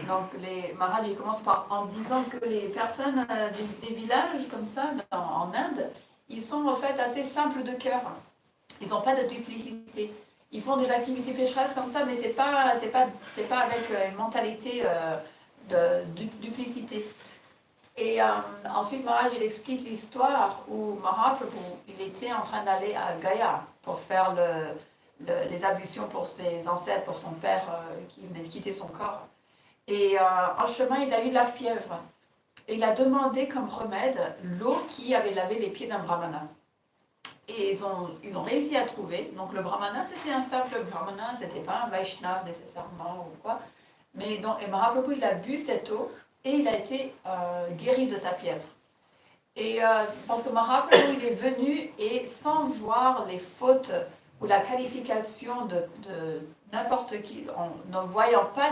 Donc les Maharaj, il commence en disant que les personnes des villages comme ça en Inde, ils sont en fait assez simples de cœur. Ils n'ont pas de duplicité. Ils font des activités pécheresses comme ça, mais c'est pas avec une mentalité de duplicité. Et ensuite, Maharaj, il explique l'histoire où Mahaprabhu, il était en train d'aller à Gaya pour faire les ablutions pour ses ancêtres, pour son père qui venait de quitter son corps. Et en chemin, il a eu de la fièvre. Et il a demandé comme remède l'eau qui avait lavé les pieds d'un brahmana. Et ils ont réussi à trouver. Donc le brahmana, c'était un simple brahmana, c'était pas un Vaishnav nécessairement ou quoi. Mais et Mahaprabhu, il a bu cette eau et il a été guéri de sa fièvre. Et parce que Mahaprabhu, il est venu et sans voir les fautes ou la qualification de n'importe qui, ne voyant pas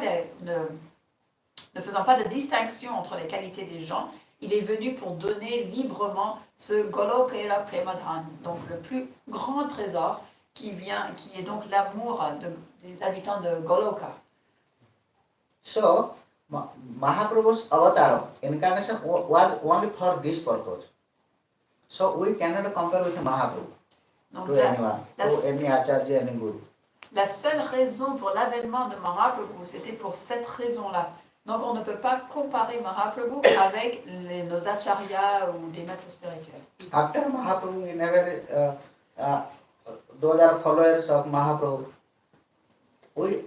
ne faisant pas de distinction entre les qualités des gens, il est venu pour donner librement ce Golokera Premadhan, donc le plus grand trésor qui est donc l'amour des habitants de Goloka. So, Mahaprabhu's avatar, incarnation was only for this purpose. So we cannot compare with Mahaprabhu Donc, to anyone, to any acharya, any guru. La seule raison pour l'avènement de Mahaprabhu, c'était pour cette raison-là. Donc on ne peut pas comparer Mahaprabhu avec nos acharyas ou des maîtres spirituels. After Mahaprabhu, we never, those are followers of Mahaprabhu.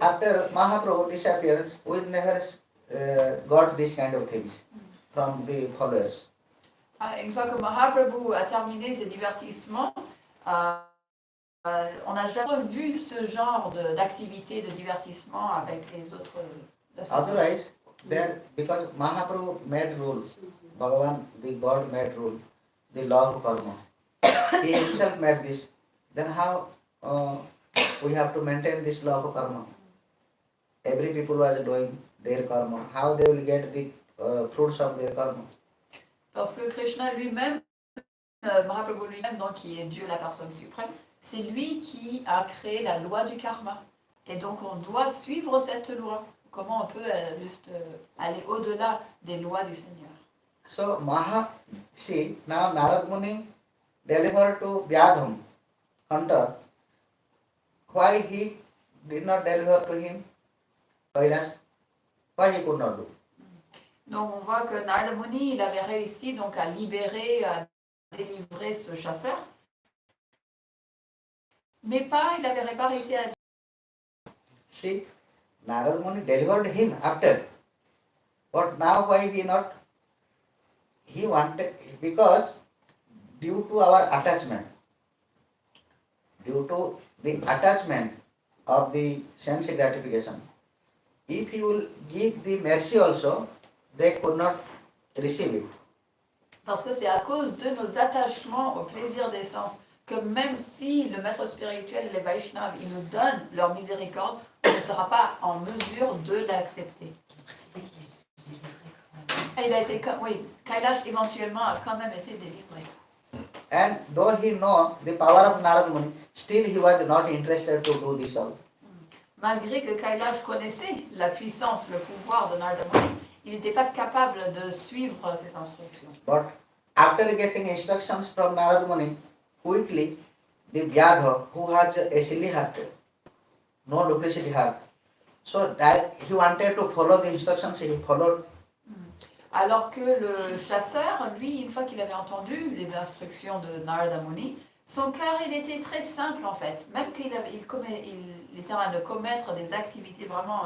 After Mahaprabhu disappearance, we never got this kind of things from the followers. Une fois que Mahaprabhu a terminé ses divertissements, on n'a jamais vu ce genre d'activité de divertissement avec les autres associations. Otherwise, then because Mahaprabhu made rules, Bhagavan, the God made rule, the law of karma. He himself made this. Then how we have to maintain this law of karma? Every people was doing their karma. How they will get the fruits of their karma? Parce que Krishna lui-même, Mahaprabhu lui-même, donc qui est Dieu la personne suprême, c'est lui qui a créé la loi du karma. Et donc on doit suivre cette loi. Comment on peut juste aller au-delà des lois du Seigneur. So see, now Narad Muni delivered to Vyadham, hunter. Why he did not deliver to him? Kailash? Why he could not do? Donc on voit que Narada Muni, il avait réussi donc à libérer, à délivrer ce chasseur, mais il n'avait pas réussi à... See, Narad Muni delivered him after. But now why he not? He wanted, because due to our attachment, due to the attachment of the sense gratification, if he will give the mercy also, they could not receive it. Parce que c'est à cause de nos attachements au plaisir des sens que même si le maître spirituel, les Vaishnavas, ils nous donnent leur miséricorde, on ne sera pas en mesure de l'accepter. Et il a été, oui, Kailash éventuellement a quand même été délivré. And though he know the power of Narad Muni, still he was not interested to do this all. Malgré que Kailash connaissait la puissance, le pouvoir de Narada Muni, il n'était pas capable de suivre ses instructions. But after getting instructions from Narad Muni, quickly the Vyadha, who has a silly heart, no duplicity heart, so that he wanted to follow the instructions, he followed. Alors que le chasseur, lui, une fois qu'il avait entendu les instructions de Narada Muni, son cœur, il était très simple en fait. Même qu'il il était en train de commettre des activités vraiment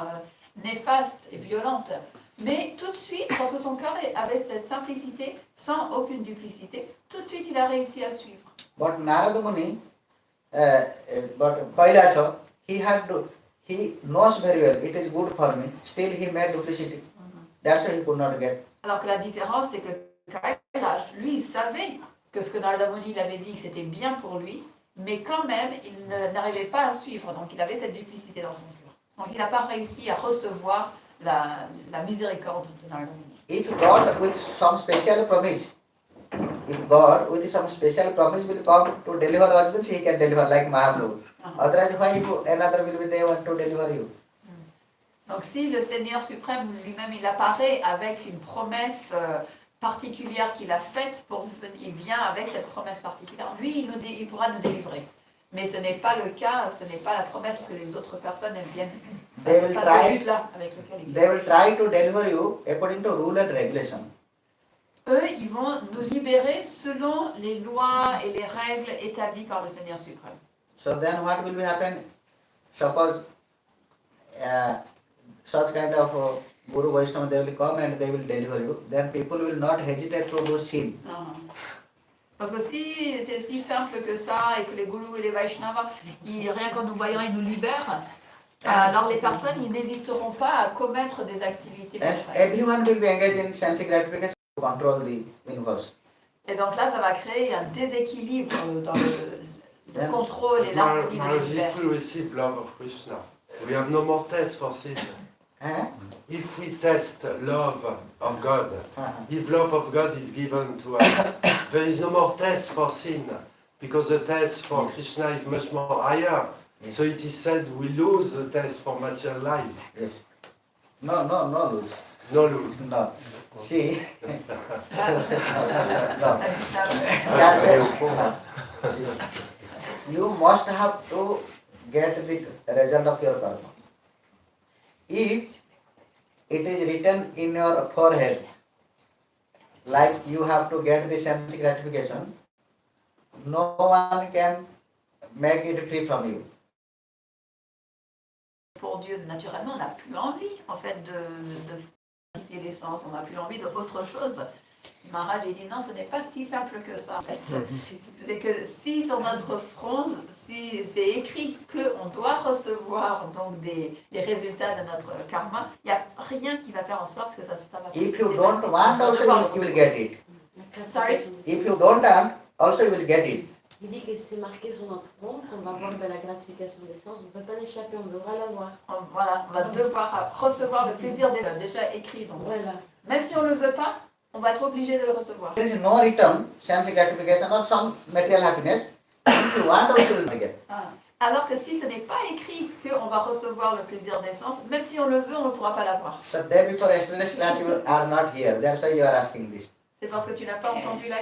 néfastes et violentes. Mais tout de suite, parce que son cœur avait cette simplicité, sans aucune duplicité, tout de suite, il a réussi à suivre. But Narada Muni, but Kailasa, he knows very well, it is good for me, still he made duplicity. That's why he could not get. Alors que la différence, c'est que Kailash, lui, il savait que ce que Narada Muni l'avait dit, c'était bien pour lui, mais quand même, il n'arrivait pas à suivre. Donc, il avait cette duplicité dans son cœur. Donc, il n'a pas réussi à recevoir la miséricorde de Narada Muni. If God with some special promise, if God with some special promise will come to deliver husbands, he can deliver like Mahaprabhu. Otherwise, why another will be there want to deliver you? Donc si le Seigneur suprême lui-même il apparaît avec une promesse particulière qu'il a faite pour vous, il vient avec cette promesse particulière, lui il pourra nous délivrer. Mais ce n'est pas le cas, ce n'est pas la promesse que les autres personnes elles viennent. They will pas try. ce but-là avec lequel ils They will try to deliver you according to rule and regulation. Eux, ils vont nous libérer selon les lois et les règles établies par le Seigneur suprême. So then what will be happen? Suppose such kind of Guru Vaishnava, they will come and they will deliver you. Then people will not hesitate to do sin. Parce que si c'est si simple que ça et que les gourous et les Vaishnavas, rien qu'en nous voyant, ils nous libèrent, alors les personnes, ils n'hésiteront pas à commettre des activités And pécheresses. everyone will be engaged in sense gratification to control the universe. Et donc là, ça va créer un déséquilibre dans le contrôle et l'harmonie de Maharaj, l'univers. if we receive love of Krishna, we have no more test for sin. If we test love of God, if love of God is given to us, there is no more test for sin, because the test for Krishna is much more higher. Yes. So it is said we lose the test for material life. Yes. No lose. No lose. No. See. No. That's That's it. You must have to get the result of your karma. If it is written in your forehead, like you have to get the sense gratification, no one can make it free from you. Pour Dieu, naturellement, on n'a plus envie, en fait, de gratifier les sens, on n'a plus envie d'autre chose. Maharaj, il dit non, ce n'est pas si simple que ça, en fait. C'est que si sur notre front, si c'est écrit qu'on doit recevoir donc les résultats de notre karma, il n'y a rien qui va faire en sorte que ça va passer. If you don't want, also you will get it. Sorry? If you don't want, also you will get it. Il dit que c'est marqué sur notre front qu'on va avoir de la gratification des sens, on ne peut pas l'échapper, on devra l'avoir. Voilà, on va devoir recevoir le plaisir déjà écrit. Donc, Voilà. même si on ne le veut pas, on va être obligé de le recevoir. There is no return, sense gratification or some material happiness. If you want, also you will get. Alors que si ce n'est pas écrit qu'on va recevoir le plaisir des sens, même si on le veut, on ne pourra pas l'avoir. So day before yesterday's class you are not here. That's why you are asking this. C'est parce que tu n'as pas entendu la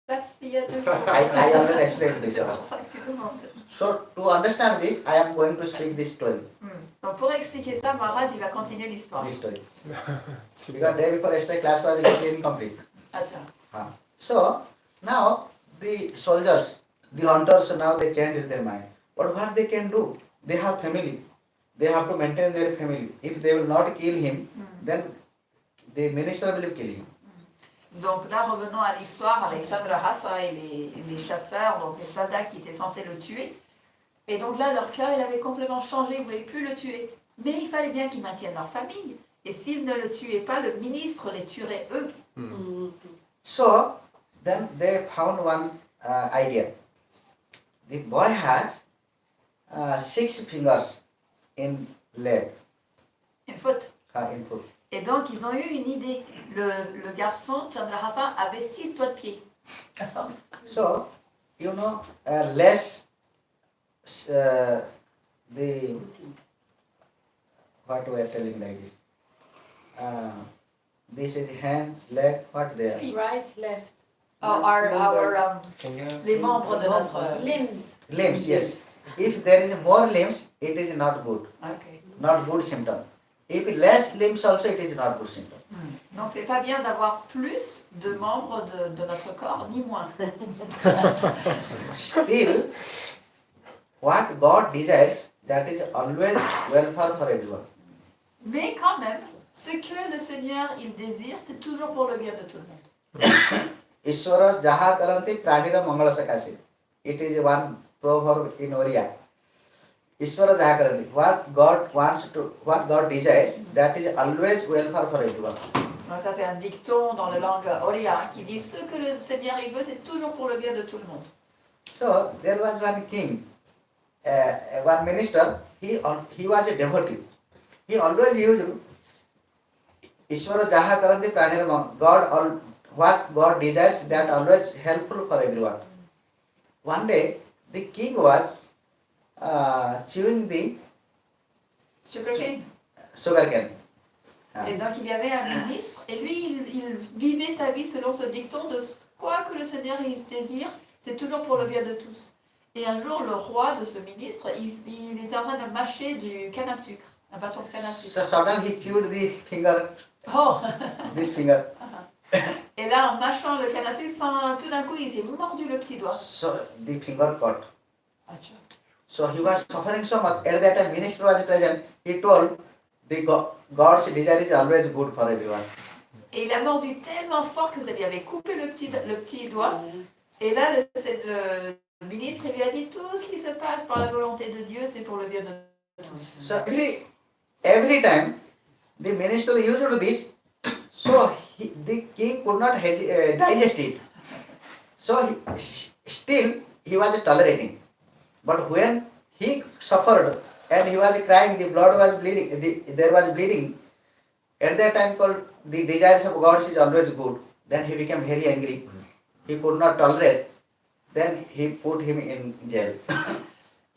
classe il y a 2 jours. I already explained this. C'est pour ça que tu demandes. So to understand this, I am going to speak this story. Donc pour expliquer ça, Maharaj il va continuer l'histoire. This story. Super. Because day before yesterday class was actually incomplete. Ah tiens. So now the soldiers, the hunters, now they changed their mind. But what they can do? They have family. They have to maintain their family. If they will not kill him, then the minister will kill him. Donc là, revenons à l'histoire avec Chandrahasa et les chasseurs, donc les soldats qui étaient censés le tuer. Et donc là, leur cœur, il avait complètement changé, ils ne voulaient plus le tuer. Mais il fallait bien qu'ils maintiennent leur famille. Et s'ils ne le tuaient pas, le ministre les tuerait eux. So then they found one idea. The boy has 6 fingers in leg, Une faute. in foot. Et donc, ils ont eu une idée. Le garçon, Chandrahasa, avait 6 doigts de pied. So you know, less the what we are telling like this. This is hand, leg, what there? Right, left. Les membres de notre... Limbs. Limbs, yes. If there is more limbs, it is not good. Okay. Not good symptom. If less limbs also, it is not good symptom. Donc, c'est pas bien d'avoir plus de membres de notre corps, ni moins. Still, what God desires, that is always welfare for everyone. Mais quand même, ce que le Seigneur, il désire, c'est toujours pour le bien de tout le monde. Ishvara jaha karanti pranira mangala sakasi. It is one proverb in Oriya. Ishvara jaha karanti. What God desires, that is always welfare for everyone. Donc ça, c'est un dicton dans la langue Oriya qui dit ce que le Seigneur il veut, c'est toujours pour le bien de tout le monde. So there was one king, one minister. He was a devotee. He always used Ishvara jaha karanti pranira mangala. What God desires, that always helpful for everyone. One day, the king was chewing the Sugarcane. sugarcane. Et donc il y avait un ministre, et lui, il vivait sa vie selon ce dicton de quoi que le Seigneur il désire, c'est toujours pour le bien de tous. Et un jour, le roi de ce ministre, il était en train de mâcher du canne à sucre, un bâton de canne à sucre. So suddenly he chewed the finger, Oh. this finger. Et là, en mâchant le canne à sucre, tout d'un coup, il s'est mordu le petit doigt. So the finger cut. Ah, tiens. So he was suffering so much. At that time, minister was present. He told the God's desire is always good for everyone. Et il a mordu tellement fort que ça lui avait coupé le petit doigt. Et là, le ministre il lui a dit tout ce qui se passe par la volonté de Dieu, c'est pour le bien de tous. So every time the minister used this, so the king could not digest it. So still he was tolerating. But when he suffered and he was crying, the blood was bleeding, there was bleeding. At that time, called the desires of God is always good. Then he became very angry. He could not tolerate. Then he put him in jail.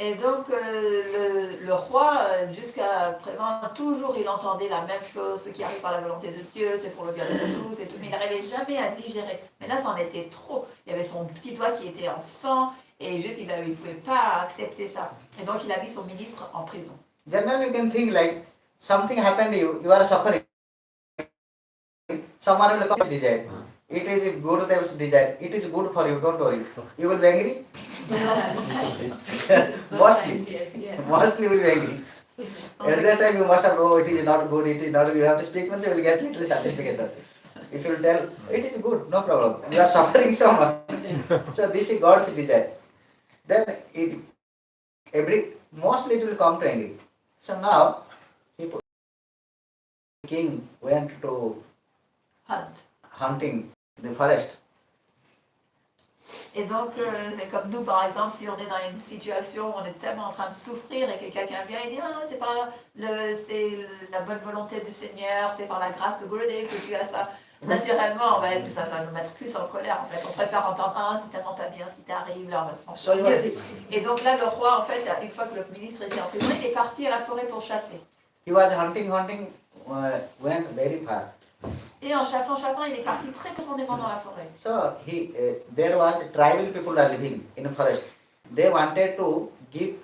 Et donc, le roi, jusqu'à présent, toujours il entendait la même chose, ce qui arrive par la volonté de Dieu, c'est pour le bien de tous et tout, mais il n'arrivait jamais à digérer. Mais là, c'en était trop. Il y avait son petit doigt qui était en sang, et juste, il ne pouvait pas accepter ça. Et donc, il a mis son ministre en prison. Generally, you can think like something happened to you, you are suffering. Someone will come desire. It is good that desire. It is good for you, don't worry. You will be angry? Mostly you will be angry. At that time you must have known it is not good, it is not good. You have to speak once you will get little satisfaction. If you will tell, it is good, no problem. You are suffering so much. So this is God's desire. Then mostly it will come to angry. So now, the king went to hunting the forest. Et donc, c'est comme nous, par exemple, si on est dans une situation où on est tellement en train de souffrir et que quelqu'un vient et dit « Ah, c'est c'est la bonne volonté du Seigneur, c'est par la grâce de Gurudev que tu as ça. » Naturellement, ça va nous mettre plus en colère, en fait. On préfère entendre « Ah, c'est tellement pas bien ce qui t'arrive, là, on va se sentir mieux. » Et donc là, le roi, en fait, une fois que le ministre était en prison, il est parti à la forêt pour chasser. He was hunting, went very far. Et en chassant, il est parti très profondément dans la forêt. So there was tribal people are living in forest. They wanted to give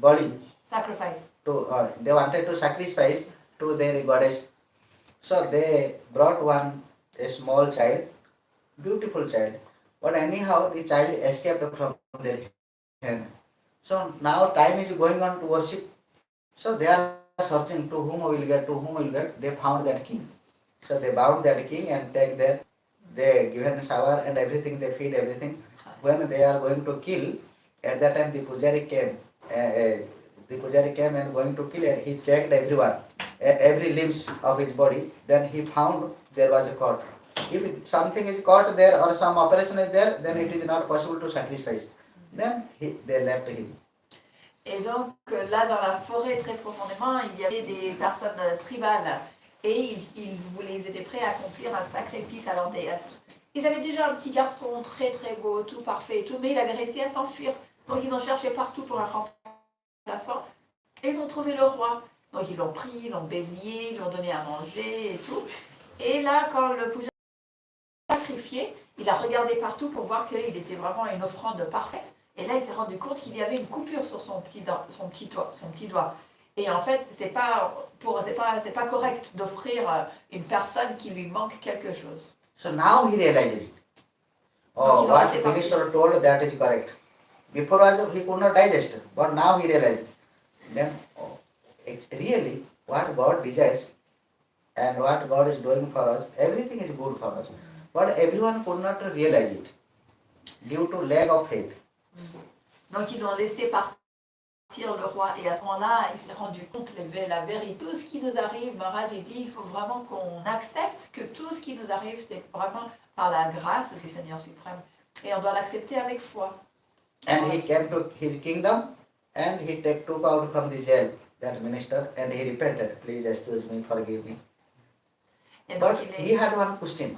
body Sacrifice. to. They wanted to sacrifice to their goddess. So they brought a small child, beautiful child. But anyhow, the child escaped from their hand. So now time is going on to worship. So they are searching to whom will get, to whom will get. They found that king. So they bound that king and take their, they given shower and everything, they feed everything. When they are going to kill, at that time the pujari came. The pujari came and going to kill, and he checked everyone, every limbs of his body. Then he found there was a cord. If something is caught there or some operation is there, then it is not possible to sacrifice. Then they left him. Et donc là, dans la forêt, très profondément, il y avait des personnes tribales. Et ils étaient prêts à accomplir un sacrifice à leur déesse. Ils avaient déjà un petit garçon très très beau, tout parfait et tout, mais il avait réussi à s'enfuir. Donc ils ont cherché partout pour un remplaçant. Et ils ont trouvé le roi. Donc ils l'ont pris, ils l'ont baigné, ils lui ont donné à manger et tout. Et là, quand le Puja sacrifié, il a regardé partout pour voir qu'il était vraiment une offrande parfaite. Et là, il s'est rendu compte qu'il y avait une coupure sur son petit doigt. Et en fait, c'est pas correct d'offrir une personne qui lui manque quelque chose. So now he realized it. Oh, what the minister told, that is correct. Before also he could not digest, but now he realized. Then, it's really what God desires and what God is doing for us, everything is good for us. But everyone could not realize it due to lack of faith. Donc ils l'ont laissé partir le roi, et à ce moment-là, il s'est rendu compte de la vérité. Tout ce qui nous arrive, Maharaj dit, il faut vraiment qu'on accepte que tout ce qui nous arrive, c'est vraiment par la grâce du Seigneur suprême. Et on doit l'accepter avec foi. And he came to his kingdom and he took out from the jail that minister and he repented. Please excuse me, forgive me. Et donc, But he had one question.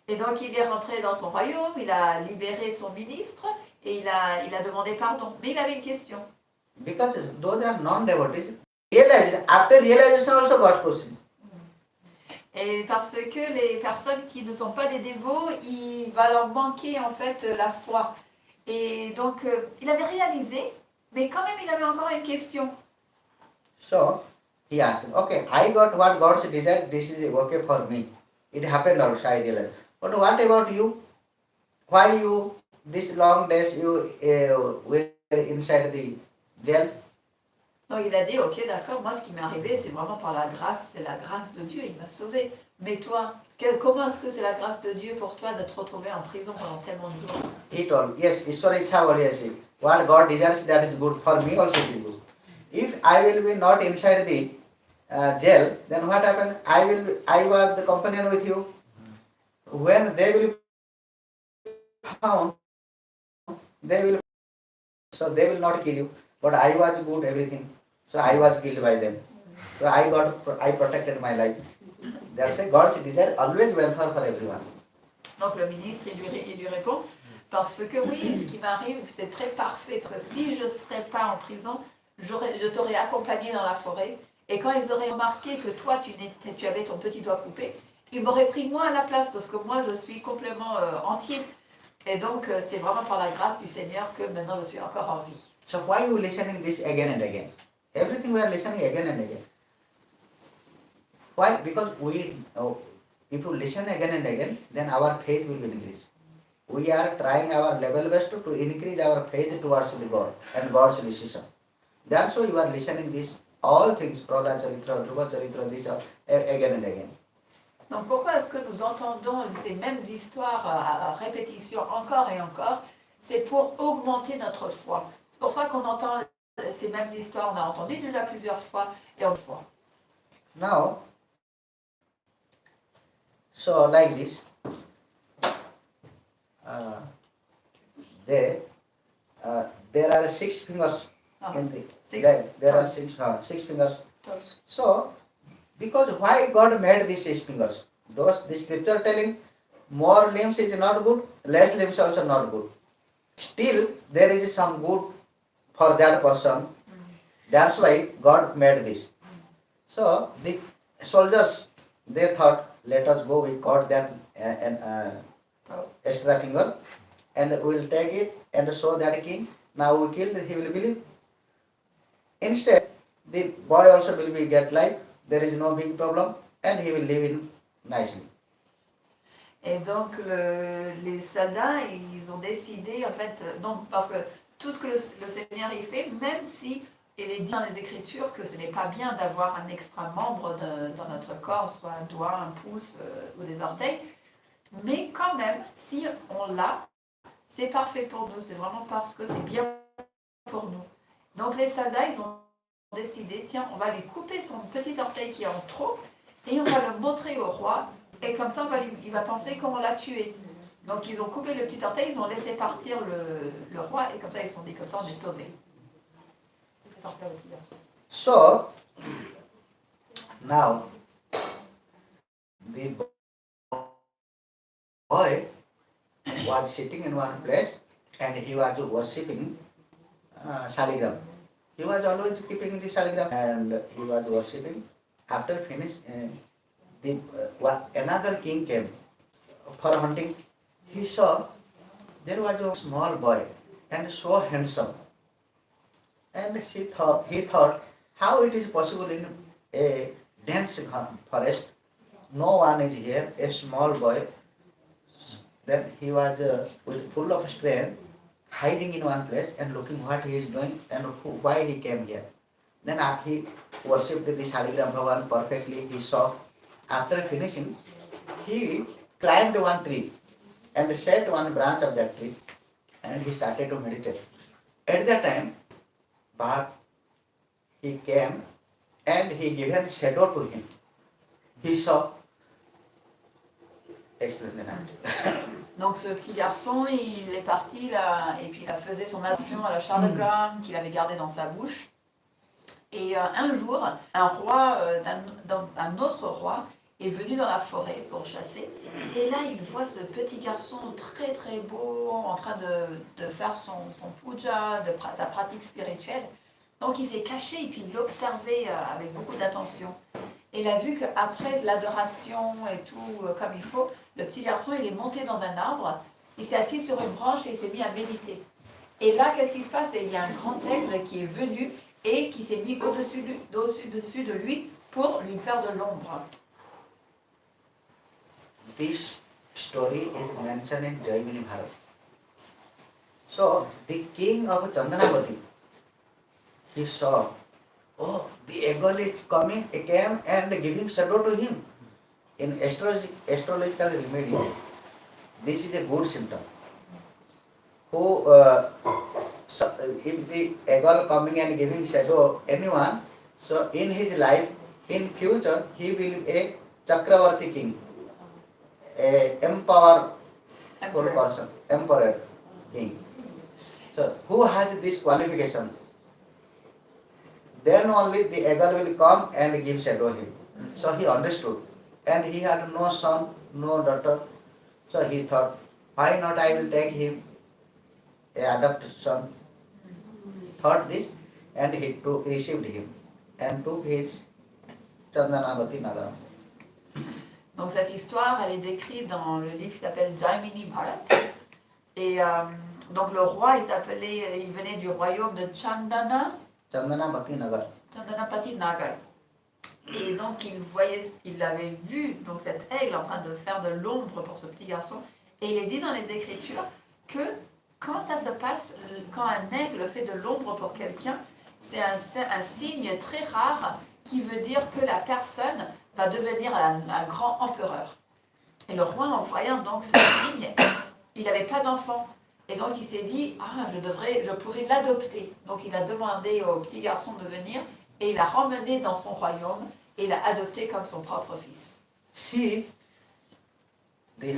Et donc il est rentré dans son royaume, il a libéré son ministre et il a demandé pardon. Mais il avait une question. Because those are non-devotees, realized, after realization also got question. Et parce que les personnes qui ne sont pas des dévots, il va leur manquer en fait la foi. Et donc il avait réalisé, mais quand même il avait encore une question. So he asked, okay, I got what God's desire, this is okay for me. It happened also, I realized. But what about you? Why you, this long days you were inside the jail? Donc il a dit, ok d'accord, moi ce qui m'est arrivé c'est vraiment par la grâce, c'est la grâce de Dieu, il m'a sauvé. Mais toi, comment est-ce que c'est la grâce de Dieu pour toi de te retrouver en prison pendant tellement de jours? He told, yes, Ishwara Ichha Valiyasi. What God desires, that is good for me also it is good. If I will be not inside the jail, then what happened? I was the companion with you. When they will be found, so they will not kill you. But I was good, everything. So I was killed by them. So I protected my life. That's why God's desire always welfare for everyone. Donc le ministre, il lui répond, parce que oui, ce qui m'arrive, c'est très parfait, parce que si je ne serais pas en prison, je t'aurais accompagné dans la forêt, et quand ils auraient remarqué que toi, tu avais ton petit doigt coupé, ils m'auraient pris moi à la place, parce que moi, je suis complètement entier. Et donc, c'est vraiment par la grâce du Seigneur que maintenant je suis encore en vie. So why you listening this again and again? Everything we are listening again and again. Why? Because if you listen again and again, then our faith will increase. We are trying our level best to increase our faith towards the God and God's decision. That's why you are listening this, all things, Prahlad Charitra, Dhruva Charitra, these are again and again. Donc pourquoi est-ce que nous entendons ces mêmes histoires à répétition encore et encore? C'est pour augmenter notre foi. C'est pour ça qu'on entend ces mêmes histoires, on a entendu déjà plusieurs fois et on voit. Now, so like this, there are 6 fingers in the leg. There are six fingers. Toes. So, because why God made these 6 fingers? The scripture telling more limbs is not good, less limbs also not good. Still, there is some good for that person. That's why God made this. So, the soldiers, they thought, let us go, we caught that extra finger, and we will take it and show that king. Now we killed, he will believe. Instead, the boy also will be get life. There is no big problem, and he will live in nicely. Et donc les soldats, ils ont décidé en fait, donc parce que tout ce que le Seigneur y fait, même si il est dit dans les Écritures que ce n'est pas bien d'avoir un extra membre dans notre corps, soit un doigt, un pouce ou des orteils, mais quand même, si on l'a, c'est parfait pour nous, c'est vraiment parce que c'est bien pour nous. Donc les soldats, ils ont décidé, tiens, on va lui couper son petit orteil qui est en trop et on va le montrer au roi. Et comme ça, il va penser qu'on l'a tué. Donc ils ont coupé le petit orteil, ils ont laissé partir le roi, et comme ça ils se sont dit, comme ça on est sauvés. Laissez partir le petit garçon. So, now, the boy was sitting in one place and he was worshipping Saligram. He was always keeping the Saligram and he was worshipping. After finish, another king came for hunting. He saw there was a small boy and so handsome. And he thought, how it is possible in a dense forest, no one is here, a small boy. Then he was with full of strength, hiding in one place and looking what he is doing and why he came here. Then after he worshipped the Shaligram Bhagavan perfectly, he saw. After finishing, he climbed one tree and set one branch of that tree and he started to meditate. At that time, but he came and he given shadow to him. He saw. Explain the night. Donc ce petit garçon, il est parti là, et puis il a fait son action à la charlogramme qu'il avait gardé dans sa bouche. Et un jour, un roi, un autre roi, est venu dans la forêt pour chasser. Et là, il voit ce petit garçon très très beau en train de faire son puja, sa pratique spirituelle. Donc il s'est caché et puis il l'observait avec beaucoup d'attention. Et il a vu qu'après l'adoration et tout comme il faut, le petit garçon il est monté dans un arbre, il s'est assis sur une branche et il s'est mis à méditer. Et là, qu'est-ce qui se passe? Il y a un grand aigle qui est venu et qui s'est mis au-dessus de lui pour lui faire de l'ombre. This story is mentioned in Jaimini Bharat. So, the king of Chandanavati, he saw, oh, the eagle is coming, came and giving shadow to him. In astrological remedy, this is a good symptom. If the eagle coming and giving shadow anyone, so in his life, in future, he will be a Chakravarti king, a empowerful person, emperor king. So who has this qualification? Then only the eagle will come and give shadow him. So he understood. And he had no son, no daughter. So he thought, why not I will take him, a adopted son. Thought this and he received him and took his Chandanavati Nagara. Donc cette histoire, elle est décrite dans le livre qui s'appelle Jaimini Bharat. Et donc le roi, il venait du royaume de Chandanavati Nagar. Chandanapati Nagar. Et donc il avait vu donc cet aigle en train de faire de l'ombre pour ce petit garçon. Et il est dit dans les Écritures que quand ça se passe, quand un aigle fait de l'ombre pour quelqu'un, c'est un signe très rare qui veut dire que la personne va devenir un grand empereur. Et le roi, en voyant donc ce signe, il n'avait pas d'enfant. Et donc il s'est dit, je pourrais l'adopter. Donc il a demandé au petit garçon de venir et il l'a ramené dans son royaume et l'a adopté comme son propre fils. See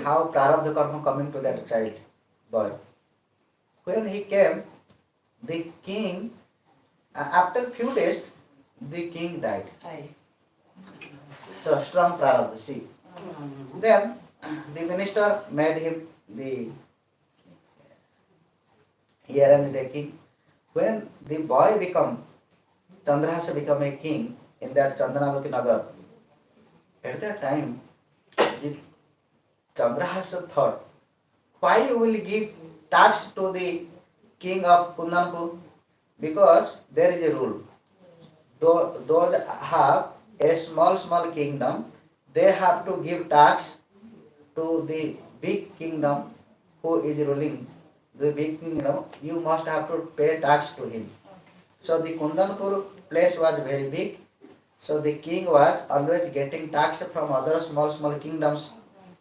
how prarabdha karma coming to that child, boy. When he came, the king, after few days, the king died. Aïe. So strong prarabdha, see. Then the minister made him he arranged a king. When the boy Chandrahasa become a king in that Chandanavati Nagar, At that time, the Chandrahasa thought, why you will give tax to the king of Kundanpur? Because there is a rule. Those have a small kingdom, they have to give tax to the big kingdom who is ruling the big kingdom. You must have to pay tax to him. So the Kundanpur place was very big. So the king was always getting tax from other small kingdoms.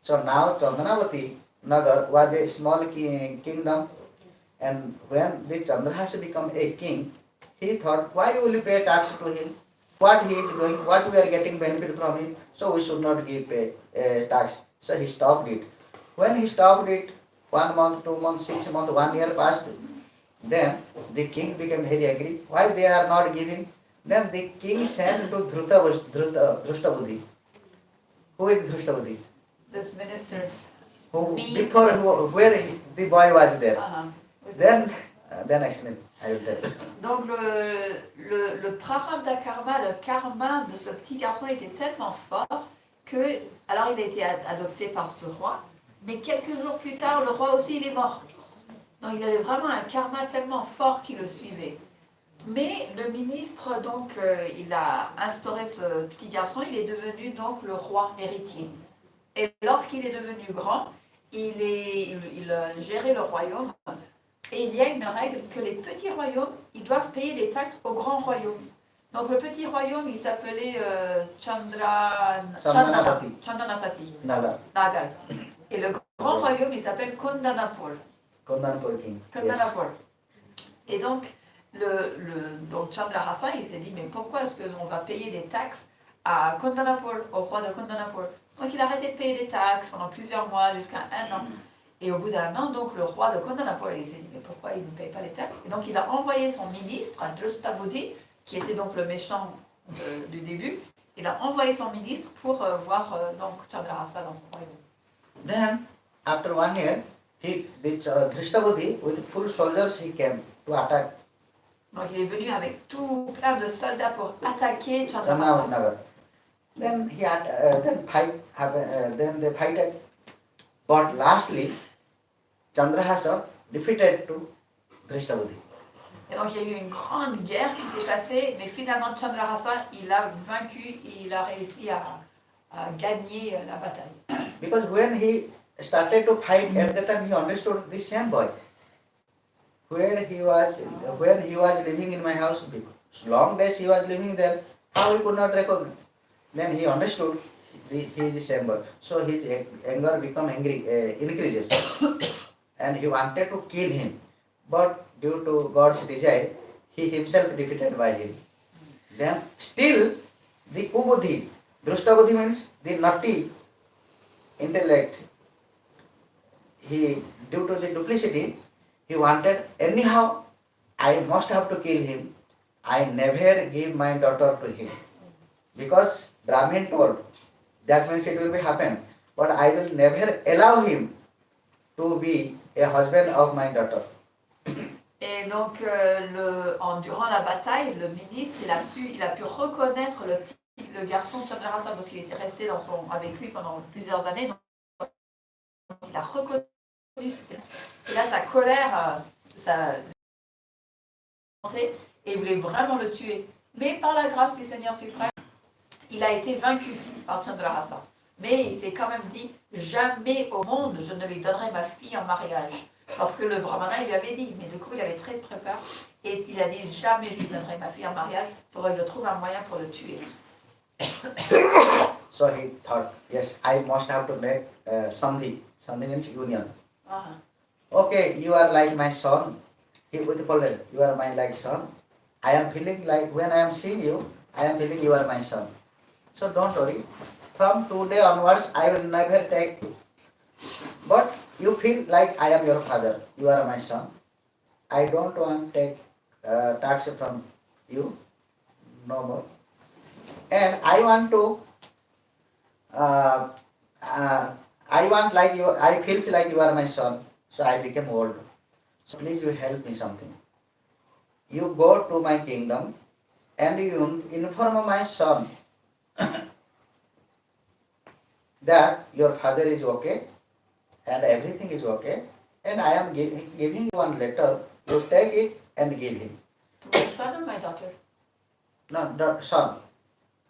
So now Chandanavati Nagar was a small kingdom, and when the Chandrahasa become a king, he thought, why will you pay tax to him? What he is doing, what we are getting benefit from him, so we should not give pay tax. So he stopped it. When he stopped it, 1 month, 2 months, 6 months, 1 year passed. Then the king became very angry. Why they are not giving? Then the king sent to Drustabudhi. Who is Drustabudhi? This minister's. Who Me. before where the boy was there. Uh-huh. Then explain. I will tell. Donc le prarabdha karma, le karma de ce petit garçon était tellement fort que, alors il a été adopté par ce roi, mais quelques jours plus tard, le roi aussi il est mort. Donc il avait vraiment un karma tellement fort qui le suivait. Mais le ministre, donc, il a instauré ce petit garçon, il est devenu donc le roi héritier. Et lorsqu'il est devenu grand, il gérait le royaume. Et il y a une règle que les petits royaumes, ils doivent payer des taxes au grand royaume. Donc le petit royaume, il s'appelait Chandanapati. Nagar. Nagar. Et le grand royaume, il s'appelle Kondanapur. Kondanpur king. Kondanapur. Et donc, donc Chandrahasa, il s'est dit, mais pourquoi est-ce qu'on va payer des taxes à Kondanapur, au roi de Kondanapur? Donc il a arrêté de payer des taxes pendant plusieurs mois, jusqu'à 1 an. Et au bout d'1 an, donc le roi de Kondanapur, il s'est dit, mais pourquoi il ne paye pas les taxes? Et donc il a envoyé son ministre, Drustabudhi, qui était donc le méchant du début, il a envoyé son ministre pour voir donc Chandrahasa dans son royaume. Then, after 1 year, Drustabudhi, with full soldiers, he came to attack Donc il est venu avec tout plein de soldats pour attaquer Chandrahasa. Nagar. Then then they fighted. But lastly, Chandrahasa defeated to Drustabudhi. Et donc il y a eu une grande guerre qui s'est passée, mais finalement Chandrahasa, il a vaincu et il a réussi à gagner la bataille. Because when he started to fight, at that time he understood this same boy. When he was living in my house, long days he was living there, how he could not recognize? Then he understood he is the same boy. So his anger increases. And he wanted to kill him. But due to God's desire, he himself defeated by him. Then still the Kubuddhi, Drustabudhi means the naughty intellect. Due to the duplicity, he wanted, anyhow, I must have to kill him. I never give my daughter to him. Because Brahmin told, that means it will be happen. But I will never allow him to be a husband of my daughter. Et donc, durant la bataille, le ministre, il a pu reconnaître le garçon Chandrahasa parce qu'il était resté avec lui pendant plusieurs années. Donc, il a reconnu. Et là, sa colère, et il voulait vraiment le tuer. Mais par la grâce du Seigneur suprême, il a été vaincu par Chandrahasa. Mais il s'est quand même dit, jamais au monde je ne lui donnerai ma fille en mariage. Parce que le brahmana, il lui avait dit, mais du coup il avait très peur. Et il a dit, jamais je lui donnerai ma fille en mariage, il faudrait que je trouve un moyen pour le tuer. So he thought, yes, I must have to make sandhi. Sandhi means union. Uh-huh. Okay, you are like my son. He would call it, you are my like son. I am feeling like, when I am seeing you, I am feeling you are my son. So don't worry. From today onwards, I will never take. But you feel like I am your father. You are my son. I don't want to take tax from you. No more. And I want to. I want like you. I feels like you are my son. So I became old. So please, you help me something. You go to my kingdom, and you inform my son that your father is okay and everything is okay, and I am giving you one letter, you take it and give him. To my son or my daughter? No, the son,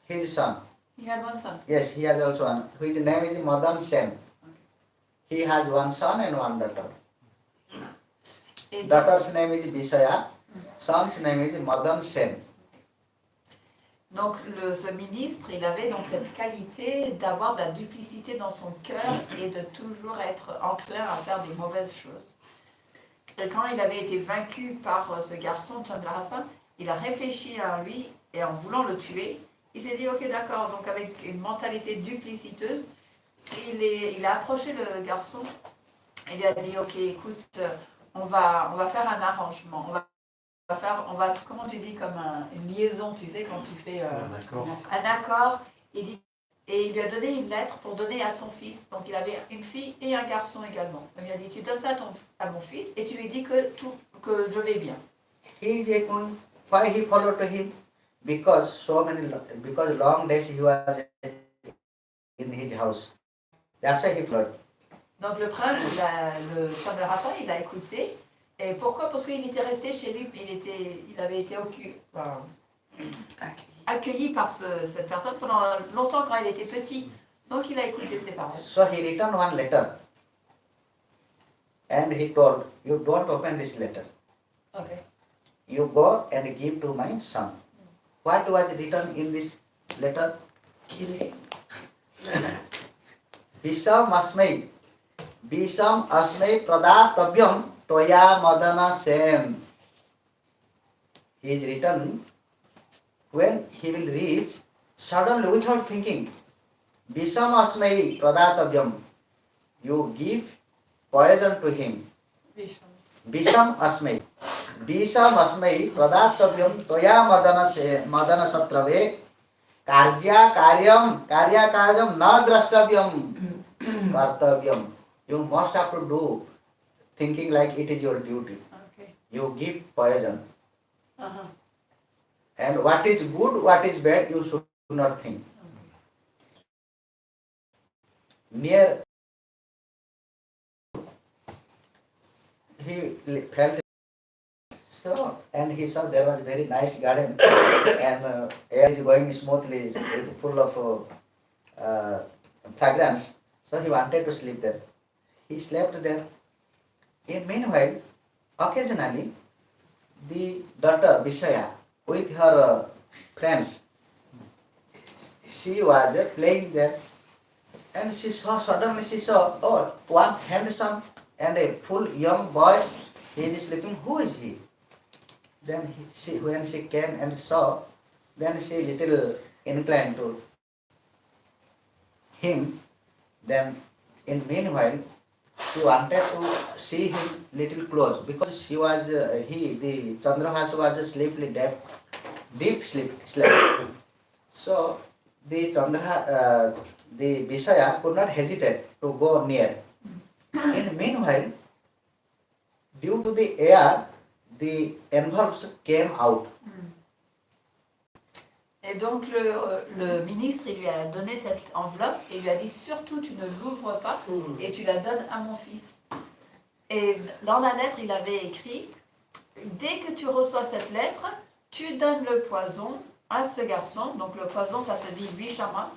his son. He had one son. Yes, he has also one. His name is Madan Sen. He has one son and one daughter. Et donc, Daughter's name is Visaya, son's name is Madan Sen. ce ministre, il avait donc cette qualité d'avoir de la duplicité dans son cœur et de toujours être enclin à faire des mauvaises choses. Et quand il avait été vaincu par ce garçon, Chandra Hassan, il a réfléchi à lui et en voulant le tuer, il s'est dit ok d'accord, donc avec une mentalité dupliciteuse, il a approché le garçon et lui a dit ok écoute, on va faire un arrangement, comment tu dis, comme une liaison, tu sais, quand tu fais un accord, et il lui a donné une lettre pour donner à son fils. Donc il avait une fille et un garçon également. Donc il a dit tu donnes ça à mon fils et tu lui dis que je vais bien. Why he followed him? Because long days he was in his house. That's why he followed. Donc le prince, le Chandra Hassan, il a écouté. Et pourquoi? Parce qu'il était resté chez lui, il avait été accueilli par cette personne pendant longtemps quand il était petit. Donc il a écouté ses paroles. So he returned one letter and he told, you don't open this letter. Okay. You go and give to my son. What was written in this letter? Bisam asmai pradatavyam toya madana sen. He is written, when he will reach, suddenly without thinking, Bisam asmai pradatavyam, you give poison to him. Bisam asmai pradatavyam toya madana satrave karya karyam na drashtavyam kartavyam. You must have to do thinking like it is your duty. Okay. You give poison. Uh-huh. And what is good, what is bad, you should not think. Near, he felt so, and he saw there was very nice garden and air is going smoothly, with full of fragrance. So he wanted to sleep there. He slept there. In meanwhile, occasionally, the daughter Visaya with her friends, she was playing there, and suddenly she saw, oh, one handsome and a full young boy, he is sleeping. Who is he? Then when she came and saw, then she little inclined to him. Then in meanwhile, she wanted to see him little close because she was the Chandrahas was deep sleep. So the the Visaya could not hesitate to go near. In meanwhile, due to the air, the envelopes came out. Et donc le ministre, il lui a donné cette enveloppe et lui a dit surtout tu ne l'ouvres pas et tu la donnes à mon fils. Et dans la lettre, il avait écrit dès que tu reçois cette lettre, tu donnes le poison à ce garçon. Donc le poison, ça se dit Vishama.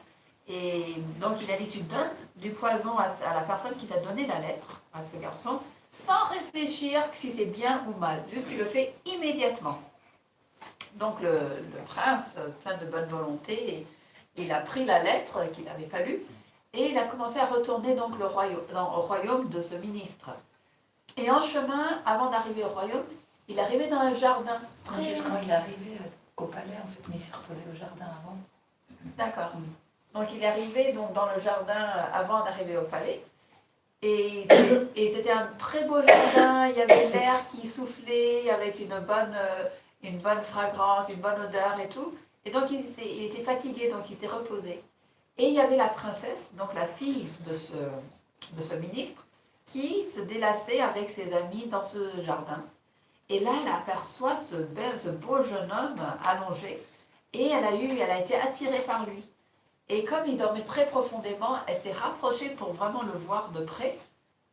Et donc il a dit tu donnes du poison à la personne qui t'a donné la lettre, à ce garçon, sans réfléchir si c'est bien ou mal. Juste tu le fais immédiatement. Donc le prince, plein de bonne volonté, il a pris la lettre qu'il n'avait pas lue et il a commencé à retourner donc au royaume de ce ministre. Et en chemin, avant d'arriver au royaume, il arrivait dans un jardin. Juste quand il est arrivé au palais, en fait, mais il s'est reposé au jardin avant. D'accord. Donc il est arrivé donc, dans le jardin avant d'arriver au palais. Et c'était un très beau jardin, il y avait l'air qui soufflait avec une bonne fragrance, une bonne odeur et tout. Et donc il était fatigué, donc il s'est reposé. Et il y avait la princesse, donc la fille de ce ministre, qui se délaçait avec ses amis dans ce jardin. Et là, elle aperçoit ce beau jeune homme allongé et elle a été attirée par lui. Et comme il dormait très profondément, elle s'est rapprochée pour vraiment le voir de près.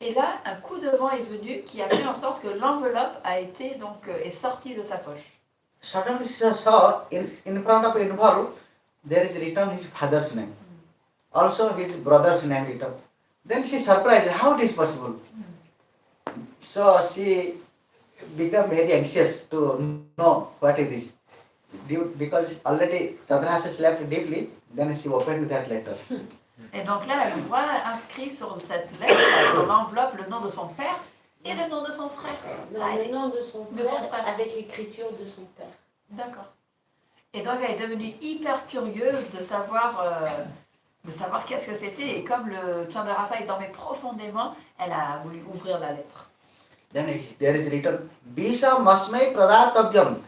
Et là, un coup de vent est venu qui a fait en sorte que l'enveloppe a été est sortie de sa poche. Suddenly she saw in front of envelope there is written his father's name. Also his brother's name written. Then she surprised, how it is possible? So she became very anxious to know what is this. Because already Chandrahasa slept deeply, then she opened that letter. Et donc là, elle voit inscrit sur cette lettre, sur l'enveloppe, le nom de son père et le nom de son frère. Non, le nom de son De son frère, frère. avec l'écriture de son père. D'accord. Et donc elle est devenue hyper curieuse de savoir qu'est-ce que c'était. Et comme le Chandrahasa il dormait profondément, elle a voulu ouvrir la lettre. Then there is written, Bisa masmai pradatavyam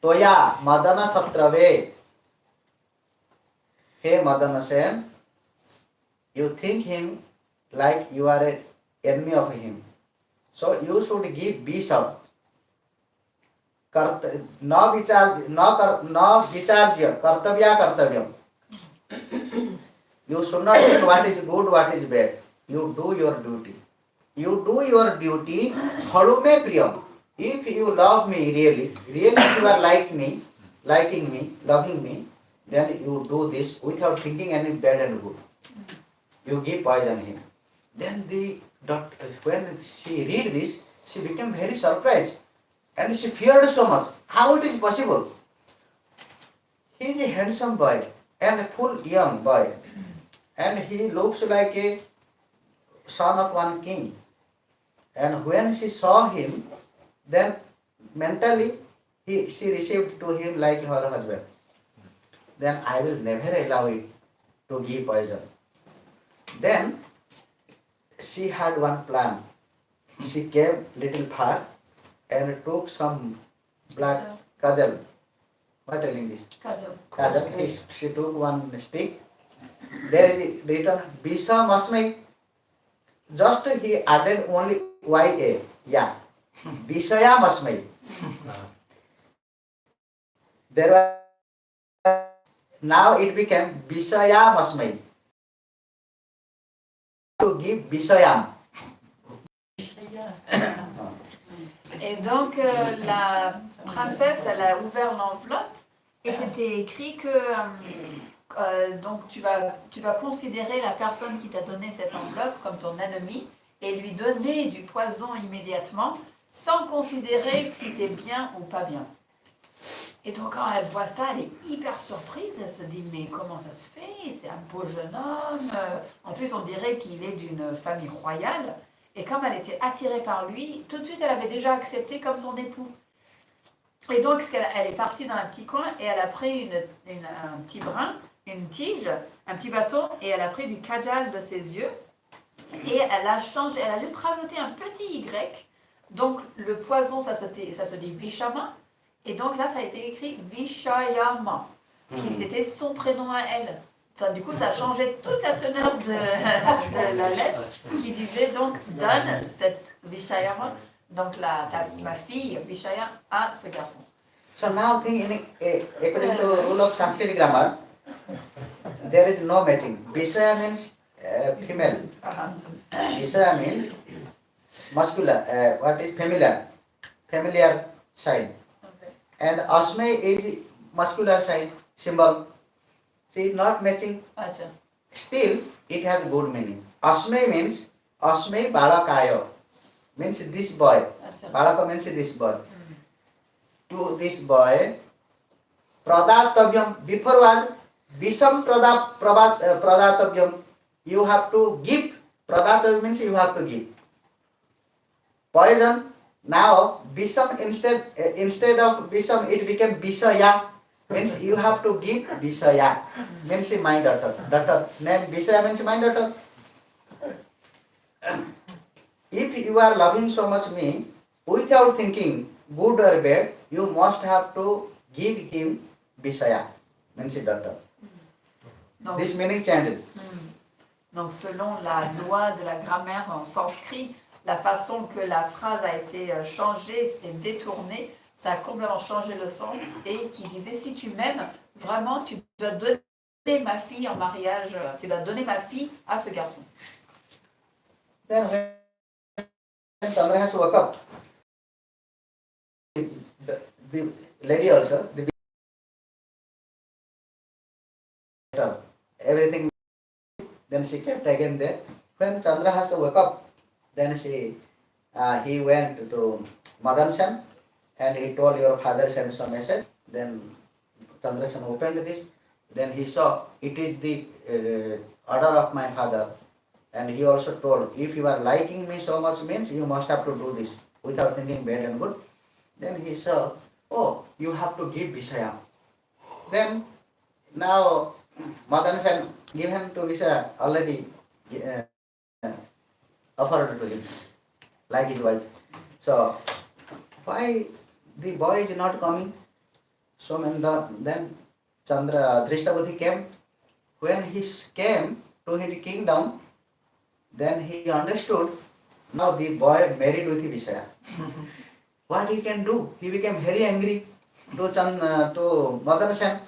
toya madana satrave. Hey Madana Sen, you think him like you are an enemy of him. So you should give Bisa. Na vicharjya kartavya kartavyam. You should not think what is good, what is bad. You do your duty. You do your duty, halume priyam. If you love me really you are liking me, loving me, then you do this without thinking any bad and good. You give poison him. Then the doctor, when she read this, she became very surprised and she feared so much. How it is possible? He is a handsome boy and a full young boy, and he looks like a son of one king. And when she saw him, then mentally she received to him like her husband. Then I will never allow it to give poison. Then she had one plan. She came little far and took some black kajal. What telling this? Kajal. She took one stick. There is written Bisa Masmai. Just he added only YA. Yeah. Visaya Masmai. There was, now it became Visaya Masmai. To give Visayam. Et donc la princesse, elle a ouvert l'enveloppe et c'était écrit que donc tu vas considérer la personne qui t'a donné cette enveloppe comme ton ennemi et lui donner du poison immédiatement sans considérer si c'est bien ou pas bien. Et donc quand elle voit ça, elle est hyper surprise, elle se dit mais comment ça se fait? C'est un beau jeune homme, en plus on dirait qu'il est d'une famille royale. Et comme elle était attirée par lui, tout de suite elle avait déjà accepté comme son époux. Et donc elle est partie dans un petit coin et elle a pris un petit brin, une tige, un petit bâton et elle a pris du kajal de ses yeux et elle a juste rajouté un petit Y. Donc le poison ça se dit Vishama et donc là ça a été écrit Vishayama, qui c'était son prénom à elle. Ça, du coup, ça a changé toute la teneur de la lettre qui disait donc donne cette Vishayama, donc ma fille Vishaya à ce garçon. So now think according to rule of Sanskrit grammar, there is no matching. Vishaya means female. Vishaya means muscular. What is familiar sign. Okay. And Asmay is muscular sign symbol. So it's not matching. Achha. Still, it has good meaning. Asmay means Asmay Balakaya, means this boy. Achha. Balaka means this boy. To this boy, Pradatavyam, before was Visam Pradatavyam, you have to give. Pradatavyam means you have to give. Poison, now Visam instead of Visam, it became Visaya. Means you have to give Visaya. Means my daughter. Daughter name Visaya means my daughter. If you are loving so much me, without thinking good or bad, you must have to give him Visaya. Means daughter. Donc, This meaning changed. donc selon la loi de la grammaire en sanskrit, la façon que la phrase a été changée et détournée, ça a complètement changé le sens et qui disait si tu m'aimes, vraiment tu dois donner donner ma fille en mariage, tu dois donner ma fille à ce garçon. Then when Chandrahas woke up, the lady also, the everything, then she kept again there. When Chandrahas woke up, then he went to Madan Sen and he told, your father sent some message. Then Chandrasen opened this. Then he saw it is the order of my father. And he also told, if you are liking me so much means you must have to do this without thinking bad and good. Then he saw, oh, you have to give Visaya. Then now Madan Sen given to Visaya already offered to him like his wife. So why the boy is not coming? So then Drishtabuddhi came. When he came to his kingdom, then he understood now the boy married with Visaya. What he can do? He became very angry to Madan Sen.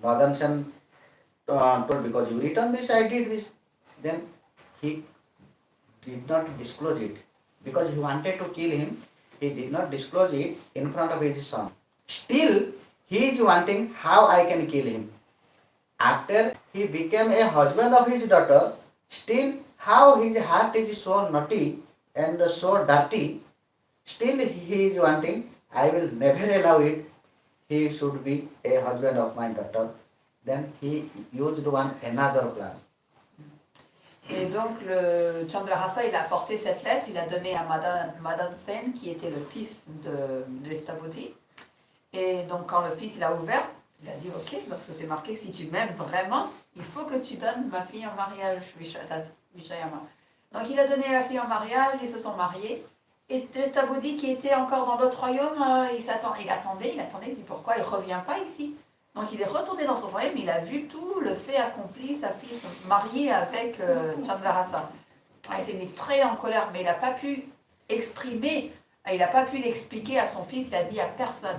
Madan Sen told, because you returned this, I did this. Then he did not disclose it. Because he wanted to kill him, he did not disclose it in front of his son. Still, he is wanting how I can kill him. After he became a husband of his daughter, still how his heart is so naughty and so dirty, still he is wanting, I will never allow it, he should be a husband of my daughter. Then he used another plan. Et donc, le Chandrahasa, il a apporté cette lettre, il a donné à Madan Sen, qui était le fils de Drishtabuddhi. Et donc, quand le fils il a ouvert, il a dit, ok, parce que c'est marqué, si tu m'aimes vraiment, il faut que tu donnes ma fille en mariage, Vishayama. Donc, il a donné la fille en mariage, ils se sont mariés. Et Drishtabuddhi, qui était encore dans l'autre royaume, il attendait, il dit, pourquoi il ne revient pas ici? Donc il est retourné dans son royaume, il a vu tout le fait accompli, sa fille mariée avec Chandrahasa. Il s'est mis très en colère, mais il n'a pas pu exprimer, il n'a pas pu l'expliquer à son fils, il a dit à personne.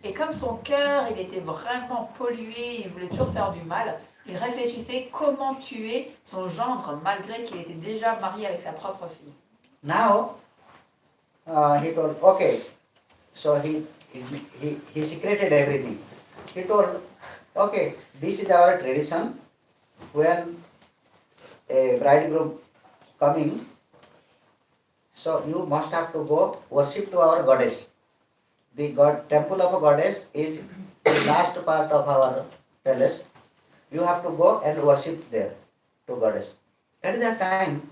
Et comme son cœur, il était vraiment pollué, il voulait toujours faire du mal, il réfléchissait comment tuer son gendre malgré qu'il était déjà marié avec sa propre fille. Now, he told, okay, so he secreted everything. He told, okay, this is our tradition. When a bridegroom coming, so you must have to go worship to our goddess. The temple of a goddess is the last part of our palace. You have to go and worship there to goddess. At that time,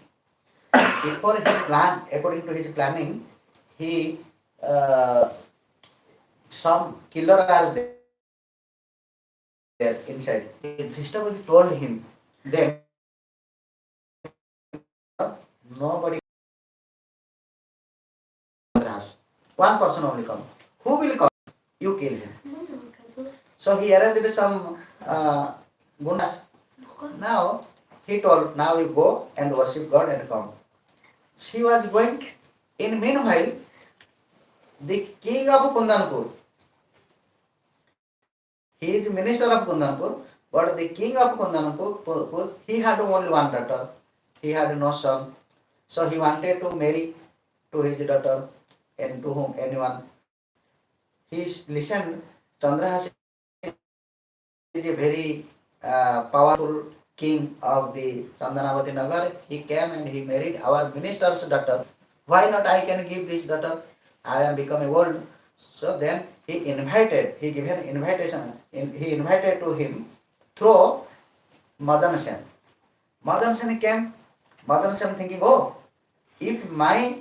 before he planned, according to his planning, he some killer are there inside. Drishtabuddhi told him, then nobody has. One person only come. Who will come? You kill him. So he arranged some gunas. Now he told, now you go and worship God and come. She was going. In meanwhile, the king of Kundanpur, he is minister of Kundanpur, but the king of Kundanpur, he had only one daughter. He had no son. So he wanted to marry to his daughter and to whom anyone. He listened. Chandrahasa is a very powerful king of the Chandanavati Nagar. He came and he married our minister's daughter. Why not I can give this daughter? I am becoming old. So then he invited, he given invitation, he invited to him through Madan Sen. Madan Sen came. Madan Sen thinking, oh, if my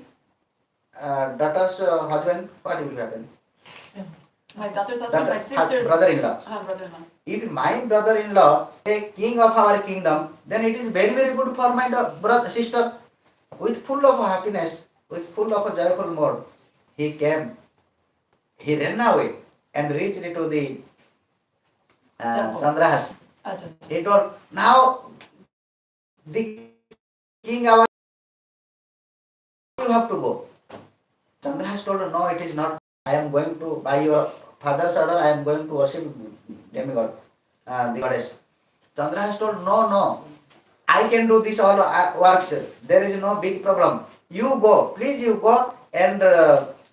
daughter's husband, what will happen? My daughter's husband, my sister's brother-in-law. brother-in-law. If my brother-in-law is king of our kingdom, then it is very, very good for my brother, sister. With full of happiness, with full of a joyful mood, he came. He ran away and reached to the Chandrahas. He told, now the king our you have to go. Chandrahas told, no, it is not. I am going to, by your father's order, I am going to worship demigod, the goddess. Chandrahasa told, no, I can do this all works. There is no big problem. You go, please you go and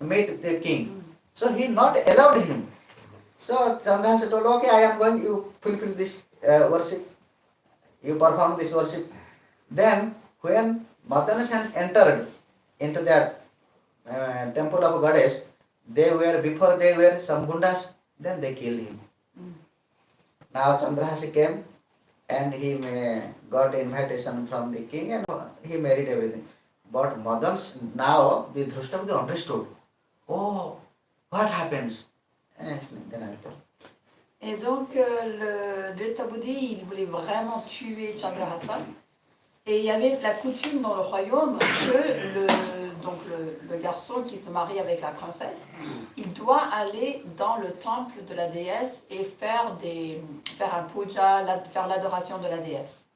meet the king. So he not allowed him. So Chandrahasa told, okay, I am going, you fulfill this worship. You perform this worship. Then when Madansen entered into that temple of goddess, before they were some gundas, then they killed him. Now Chandrahasa came and he got invitation from the king and he married everything. But now the Drushtavati understood. Oh, what happens? Then I will tell. Et donc, le Drishtabudi, il voulait vraiment tuer Chandrahasa. Et il y avait la coutume dans le royaume que le garçon qui se marie avec la princesse, il doit aller dans le temple de la déesse et faire un puja, faire l'adoration de la déesse.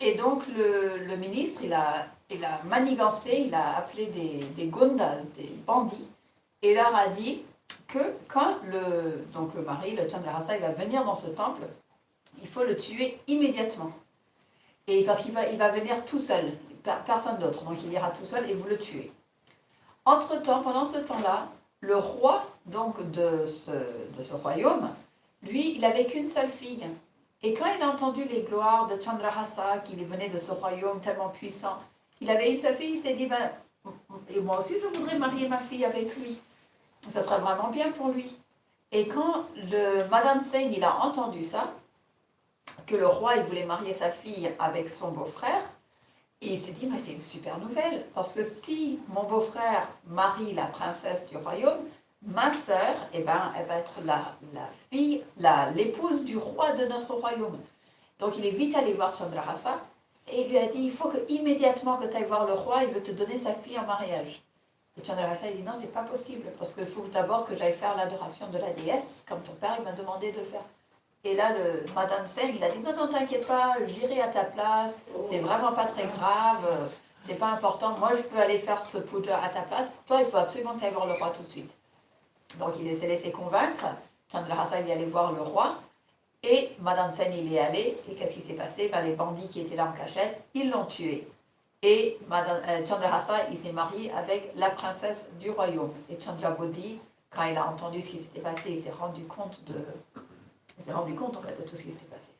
Et donc, le ministre, il a manigancé, il a appelé des gundas, des bandits, et leur a dit que quand le mari, le Chandrahasa, il va venir dans ce temple, il faut le tuer immédiatement. Et parce qu'il va venir tout seul, personne d'autre, donc il ira tout seul et vous le tuez. Entre-temps, pendant ce temps-là, le roi donc de ce royaume, lui, il n'avait qu'une seule fille. Et quand il a entendu les gloires de Chandrahasa, qu'il venait de ce royaume tellement puissant, il avait une seule fille, il s'est dit, et moi aussi je voudrais marier ma fille avec lui. Ça serait vraiment bien pour lui. Et quand le Madan Singh, il a entendu ça, que le roi il voulait marier sa fille avec son beau-frère, et il s'est dit, c'est une super nouvelle, parce que si mon beau-frère marie la princesse du royaume, ma sœur, elle va être l'épouse du roi de notre royaume. Donc il est vite allé voir Chandrahasa, et il lui a dit, il faut immédiatement que tu ailles voir le roi, il veut te donner sa fille en mariage. Et Chandrahasa, il dit, non, c'est pas possible, parce qu'il faut d'abord que j'aille faire l'adoration de la déesse, comme ton père, il m'a demandé de le faire. Et là, le Madan Singh, il a dit, non, t'inquiète pas, j'irai à ta place, c'est vraiment pas très grave, c'est pas important, moi je peux aller faire ce puja à ta place, toi, il faut absolument que tu ailles voir le roi tout de suite. Donc il s'est laissé convaincre, Chandrahasa, il est allé voir le roi, et Madan Singh, il est allé, et qu'est-ce qui s'est passé? Les bandits qui étaient là en cachette, ils l'ont tué. Et Chandrahasa, il s'est marié avec la princesse du royaume. Et Chandrabudi, quand il a entendu ce qui s'était passé, il s'est rendu compte en fait de tout ce qui s'était passé.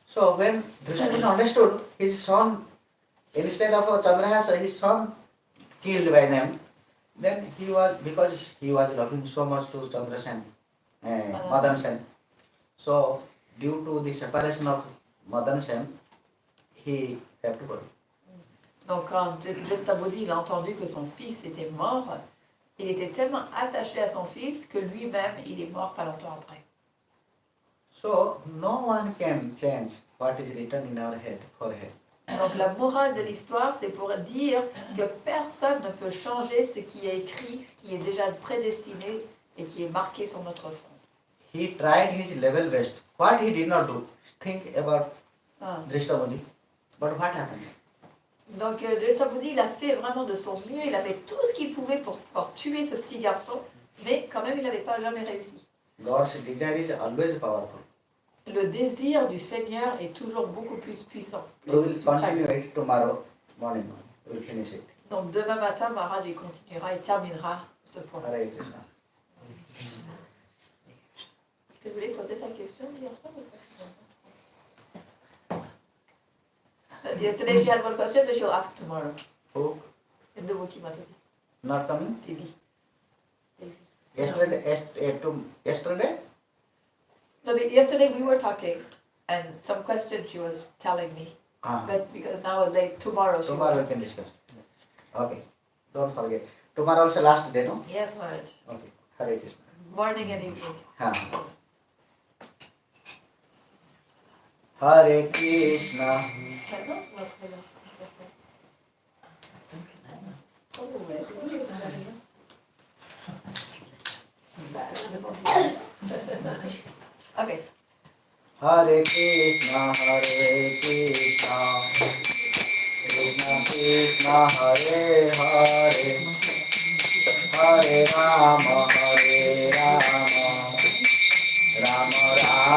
So when Drushtavati understood, his son, instead of Chandrahasa, his son killed by them, then because he was loving so much to Chandrasen, Madan Sen. So due to the separation of Madan Sen, he had to go. Donc quand Drishtabudi il a entendu que son fils était mort, il était tellement attaché à son fils que lui-même, il est mort pas longtemps après. So no one can change what is written in our forehead. Donc la morale de l'histoire, c'est pour dire que personne ne peut changer ce qui est écrit, ce qui est déjà prédestiné et qui est marqué sur notre front. He tried his level best. What he did not do, think about Drishtabudi. But what happened? Donc Drishtabudi, il a fait vraiment de son mieux, il a fait tout ce qu'il pouvait pour pouvoir tuer ce petit garçon, mais quand même il n'avait pas jamais réussi. God's desire is always powerful. Le désir du Seigneur est toujours beaucoup plus puissant. We will continue it tomorrow morning. We will finish it. Donc demain matin, Maharaj il continuera et terminera ce point. Hare Krishna. Tu voulais poser ta question hier soir ou pas? Yesterday she had one question, but she'll ask tomorrow. Who? In the Wookiee Mata. Not coming? Didi. Yesterday? No, but yesterday we were talking, and some questions she was telling me. But because now it's late, tomorrow she Tomorrow will. we can discuss. Okay. Don't forget. Tomorrow also last day, no? Yes, Maharaj. Okay. Hare Krishna. Morning and evening. Hare Krishna. Okay. Hare Krishna, Hare Krishna, Krishna Krishna, Hare Hare, Hare Rama, Rama Rama,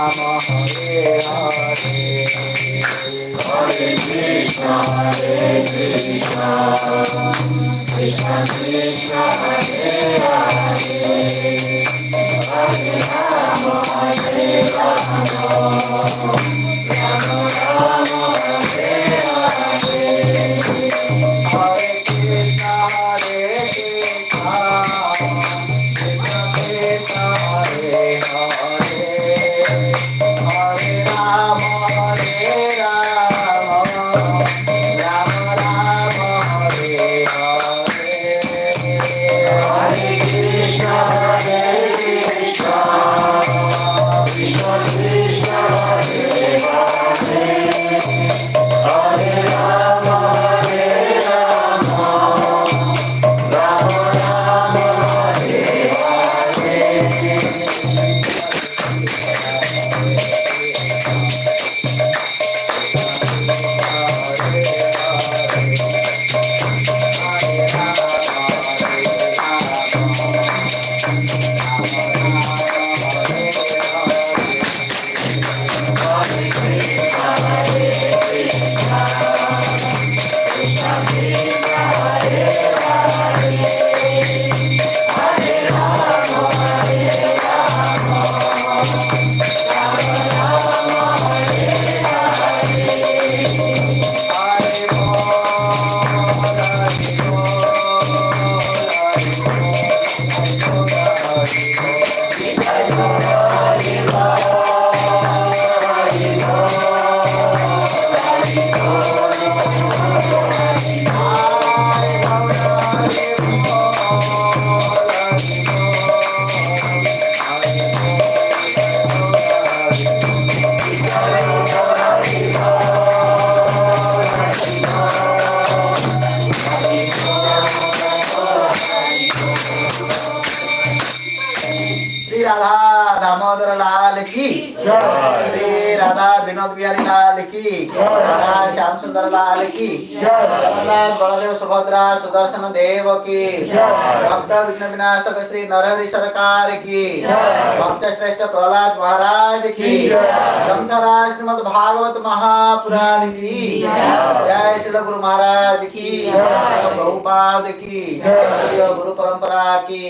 Damodar लाल की श्री राधा विनोद बिहारी लाल की राधा श्याम सुंदर लाल की लाल बलदेव सुभद्रा सुदर्शन देव की भक्त विघ्न विनाशक श्री नरहरि सरकार की भक्त श्रेष्ठ प्रहलाद महाराज की ग्रंथराज श्रीमद् भागवत महापुराण की जय श्री गुरु महाराज की प्रभुपाद की गुरु परंपरा की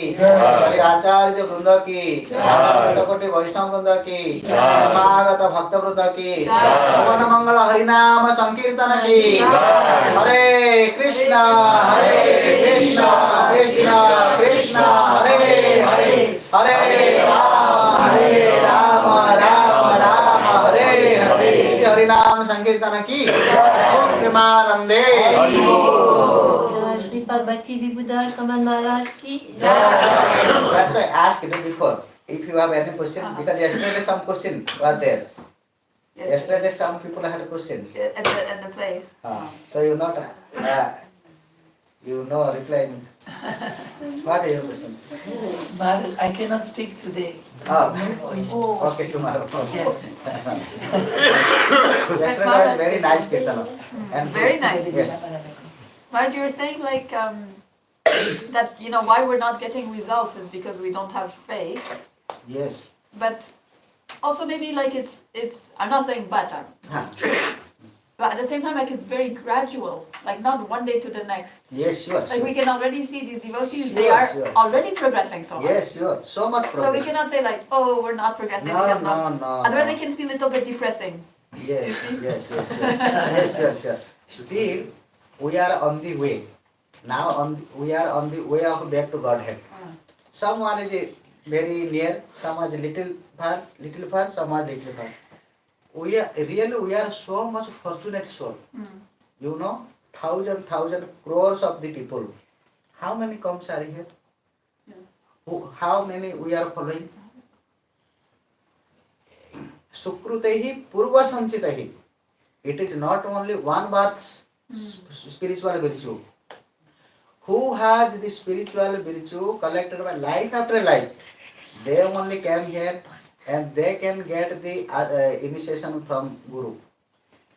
आचार्य वृंद की कोटि वैष्णव वृंद की समागत भक्त वृंद की पवन मंगल हरिनाम संकीर्तन की हरे कृष्णा कृष्णा कृष्णा हरे हरे हरे राम राम राम हरे हरे हरिनाम संकीर्तन की ओम प्रेमानंदे Sripad Bhakti Vibhuddha Saman Maharaj ki. That's why I asked you before if you have any question, because yesterday some question was there. Yesterday some people had questions. At the place. So you not reply me. What is your question? But I cannot speak today. Oh. No voice. Okay, tomorrow. Yes. Yesterday was very nice kirtan. And Very nice. Yes. But you were saying like that why we're not getting results is because we don't have faith. Yes. But also maybe like it's I'm not saying but just true. But at the same time like it's very gradual, like not one day to the next. Yes, sure. Like we can already see these devotees, they Sure, are sure. already progressing so much. Yes, sure. So much So we progress. cannot say like, oh, we're not progressing. No, because no. Otherwise it can feel a little bit depressing. Yes, yes, sure. Still, we are on the way. Now we are on the way of back to Godhead. Someone is very near, someone is little far, someone little far. We are so much fortunate soul. You know, thousand crores of the people. How many comes are here? How many we are following? Sukrutehi purva sanchitahi. It is not only one birth spiritual virtue. Who has the spiritual virtue collected by life after life? They only came here and they can get the initiation from Guru.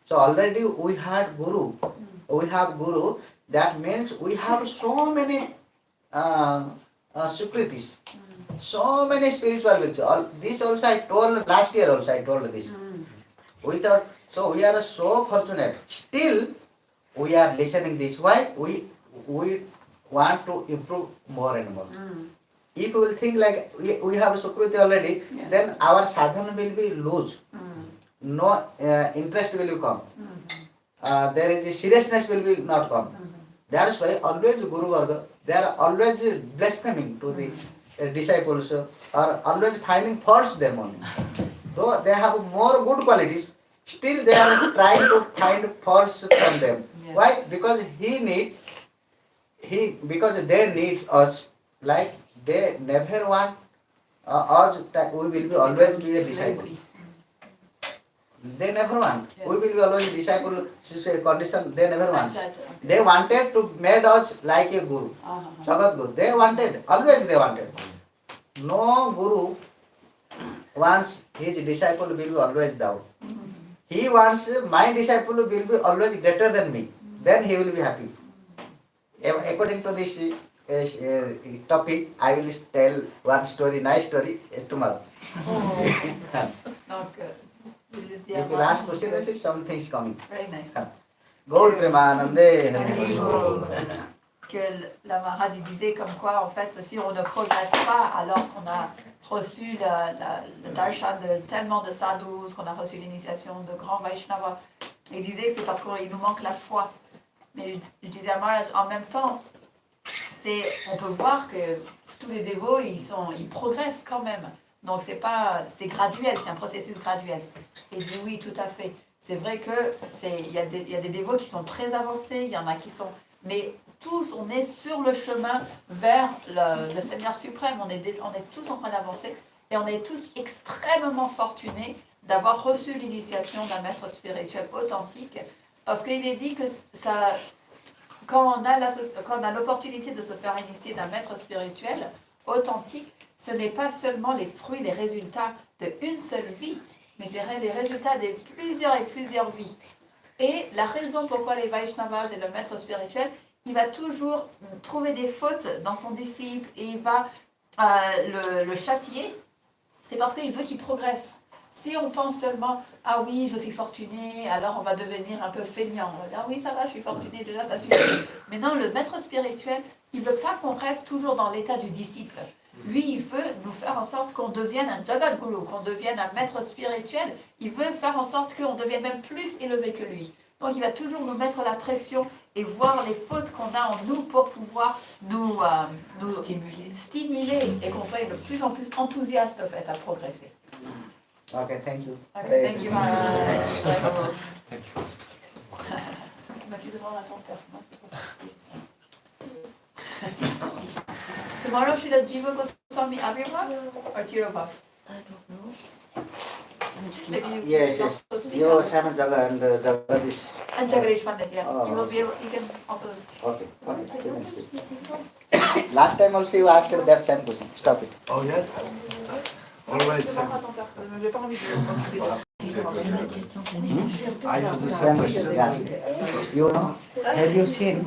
So already we had Guru. We have Guru. That means we have so many Sukritis. So many spiritual virtues. This also I told last year also I told this. We thought, so we are so fortunate. Still, we are listening this. Why? We want to improve more and more. If we will think like we have Sukriti already, Yes. then our sadhana will be loose. No interest will come. There is a seriousness will be not come. That's why always Guru Varga, they are always blaspheming to the disciples or always finding faults them only. Though they have more good qualities, still they are trying to find faults from them. Yes. Why? Because because they need us, like they never want us that we will be always be a disciple. Lazy. They never want. Yes. We will be always disciple condition. They never want. Acha, acha, okay. They wanted to make us like a guru, Jagat Guru. They wanted, always they wanted. No guru wants his disciple will be always down. He wants my disciple will be always greater than me. Then he will be happy. According to this topic, I will tell one story, nice story tomorrow. Donc, je vais juste dire, If you ask question, something is coming. very nice. Gaur Premanande. Que la Maharaj disait comme quoi, en fait, si on ne progresse pas alors qu'on a reçu le darshan de tellement de sadhus, qu'on a reçu l'initiation de grands Vaishnavas, il disait que c'est parce qu'il nous manque la foi. Mais je disais à Maharaj, en même temps, on peut voir que tous les dévots, ils progressent quand même. Donc c'est graduel, c'est un processus graduel. Et il dit oui, tout à fait. C'est vrai que il y a des dévots qui sont très avancés, il y en a qui sont... Mais tous, on est sur le chemin vers le Seigneur suprême. On est tous en train d'avancer et on est tous extrêmement fortunés d'avoir reçu l'initiation d'un maître spirituel authentique. Parce qu'il est dit que quand on a l'opportunité de se faire initier d'un maître spirituel authentique, ce n'est pas seulement les fruits, les résultats d'une seule vie, mais c'est les résultats de plusieurs et plusieurs vies. Et la raison pourquoi les Vaishnavas et le maître spirituel, il va toujours trouver des fautes dans son disciple et il va le châtier, c'est parce qu'il veut qu'il progresse. Si on pense seulement, ah oui, je suis fortuné, alors on va devenir un peu feignant. On va dire, ah oui, ça va, je suis fortuné, déjà ça suffit. Mais non, le maître spirituel, il ne veut pas qu'on reste toujours dans l'état du disciple. Lui, il veut nous faire en sorte qu'on devienne un Jagat Guru, qu'on devienne un maître spirituel. Il veut faire en sorte qu'on devienne même plus élevé que lui. Donc, il va toujours nous mettre la pression et voir les fautes qu'on a en nous pour pouvoir nous stimuler et qu'on soit de plus en plus enthousiaste en fait, à progresser. Okay, thank you. Okay, thank you, Maharaj. Tu demandes à ton père, moi c'est pas possible. Tomorrow, Srila Jiva Goswami Abhirma or Tirobhav? I don't know. Maybe you Yes, can yes. also speak You up. Sana Jaga and Jagadish. And Jagadish Pandit, yes. Oh. You will be able, you can also... Okay, okay, you can speak. Last time also you asked that same question. Stop it. Oh yes? Always. Demande à ton père, j'ai pas envie de... I have the Same same question. question. Yes. You know, have you seen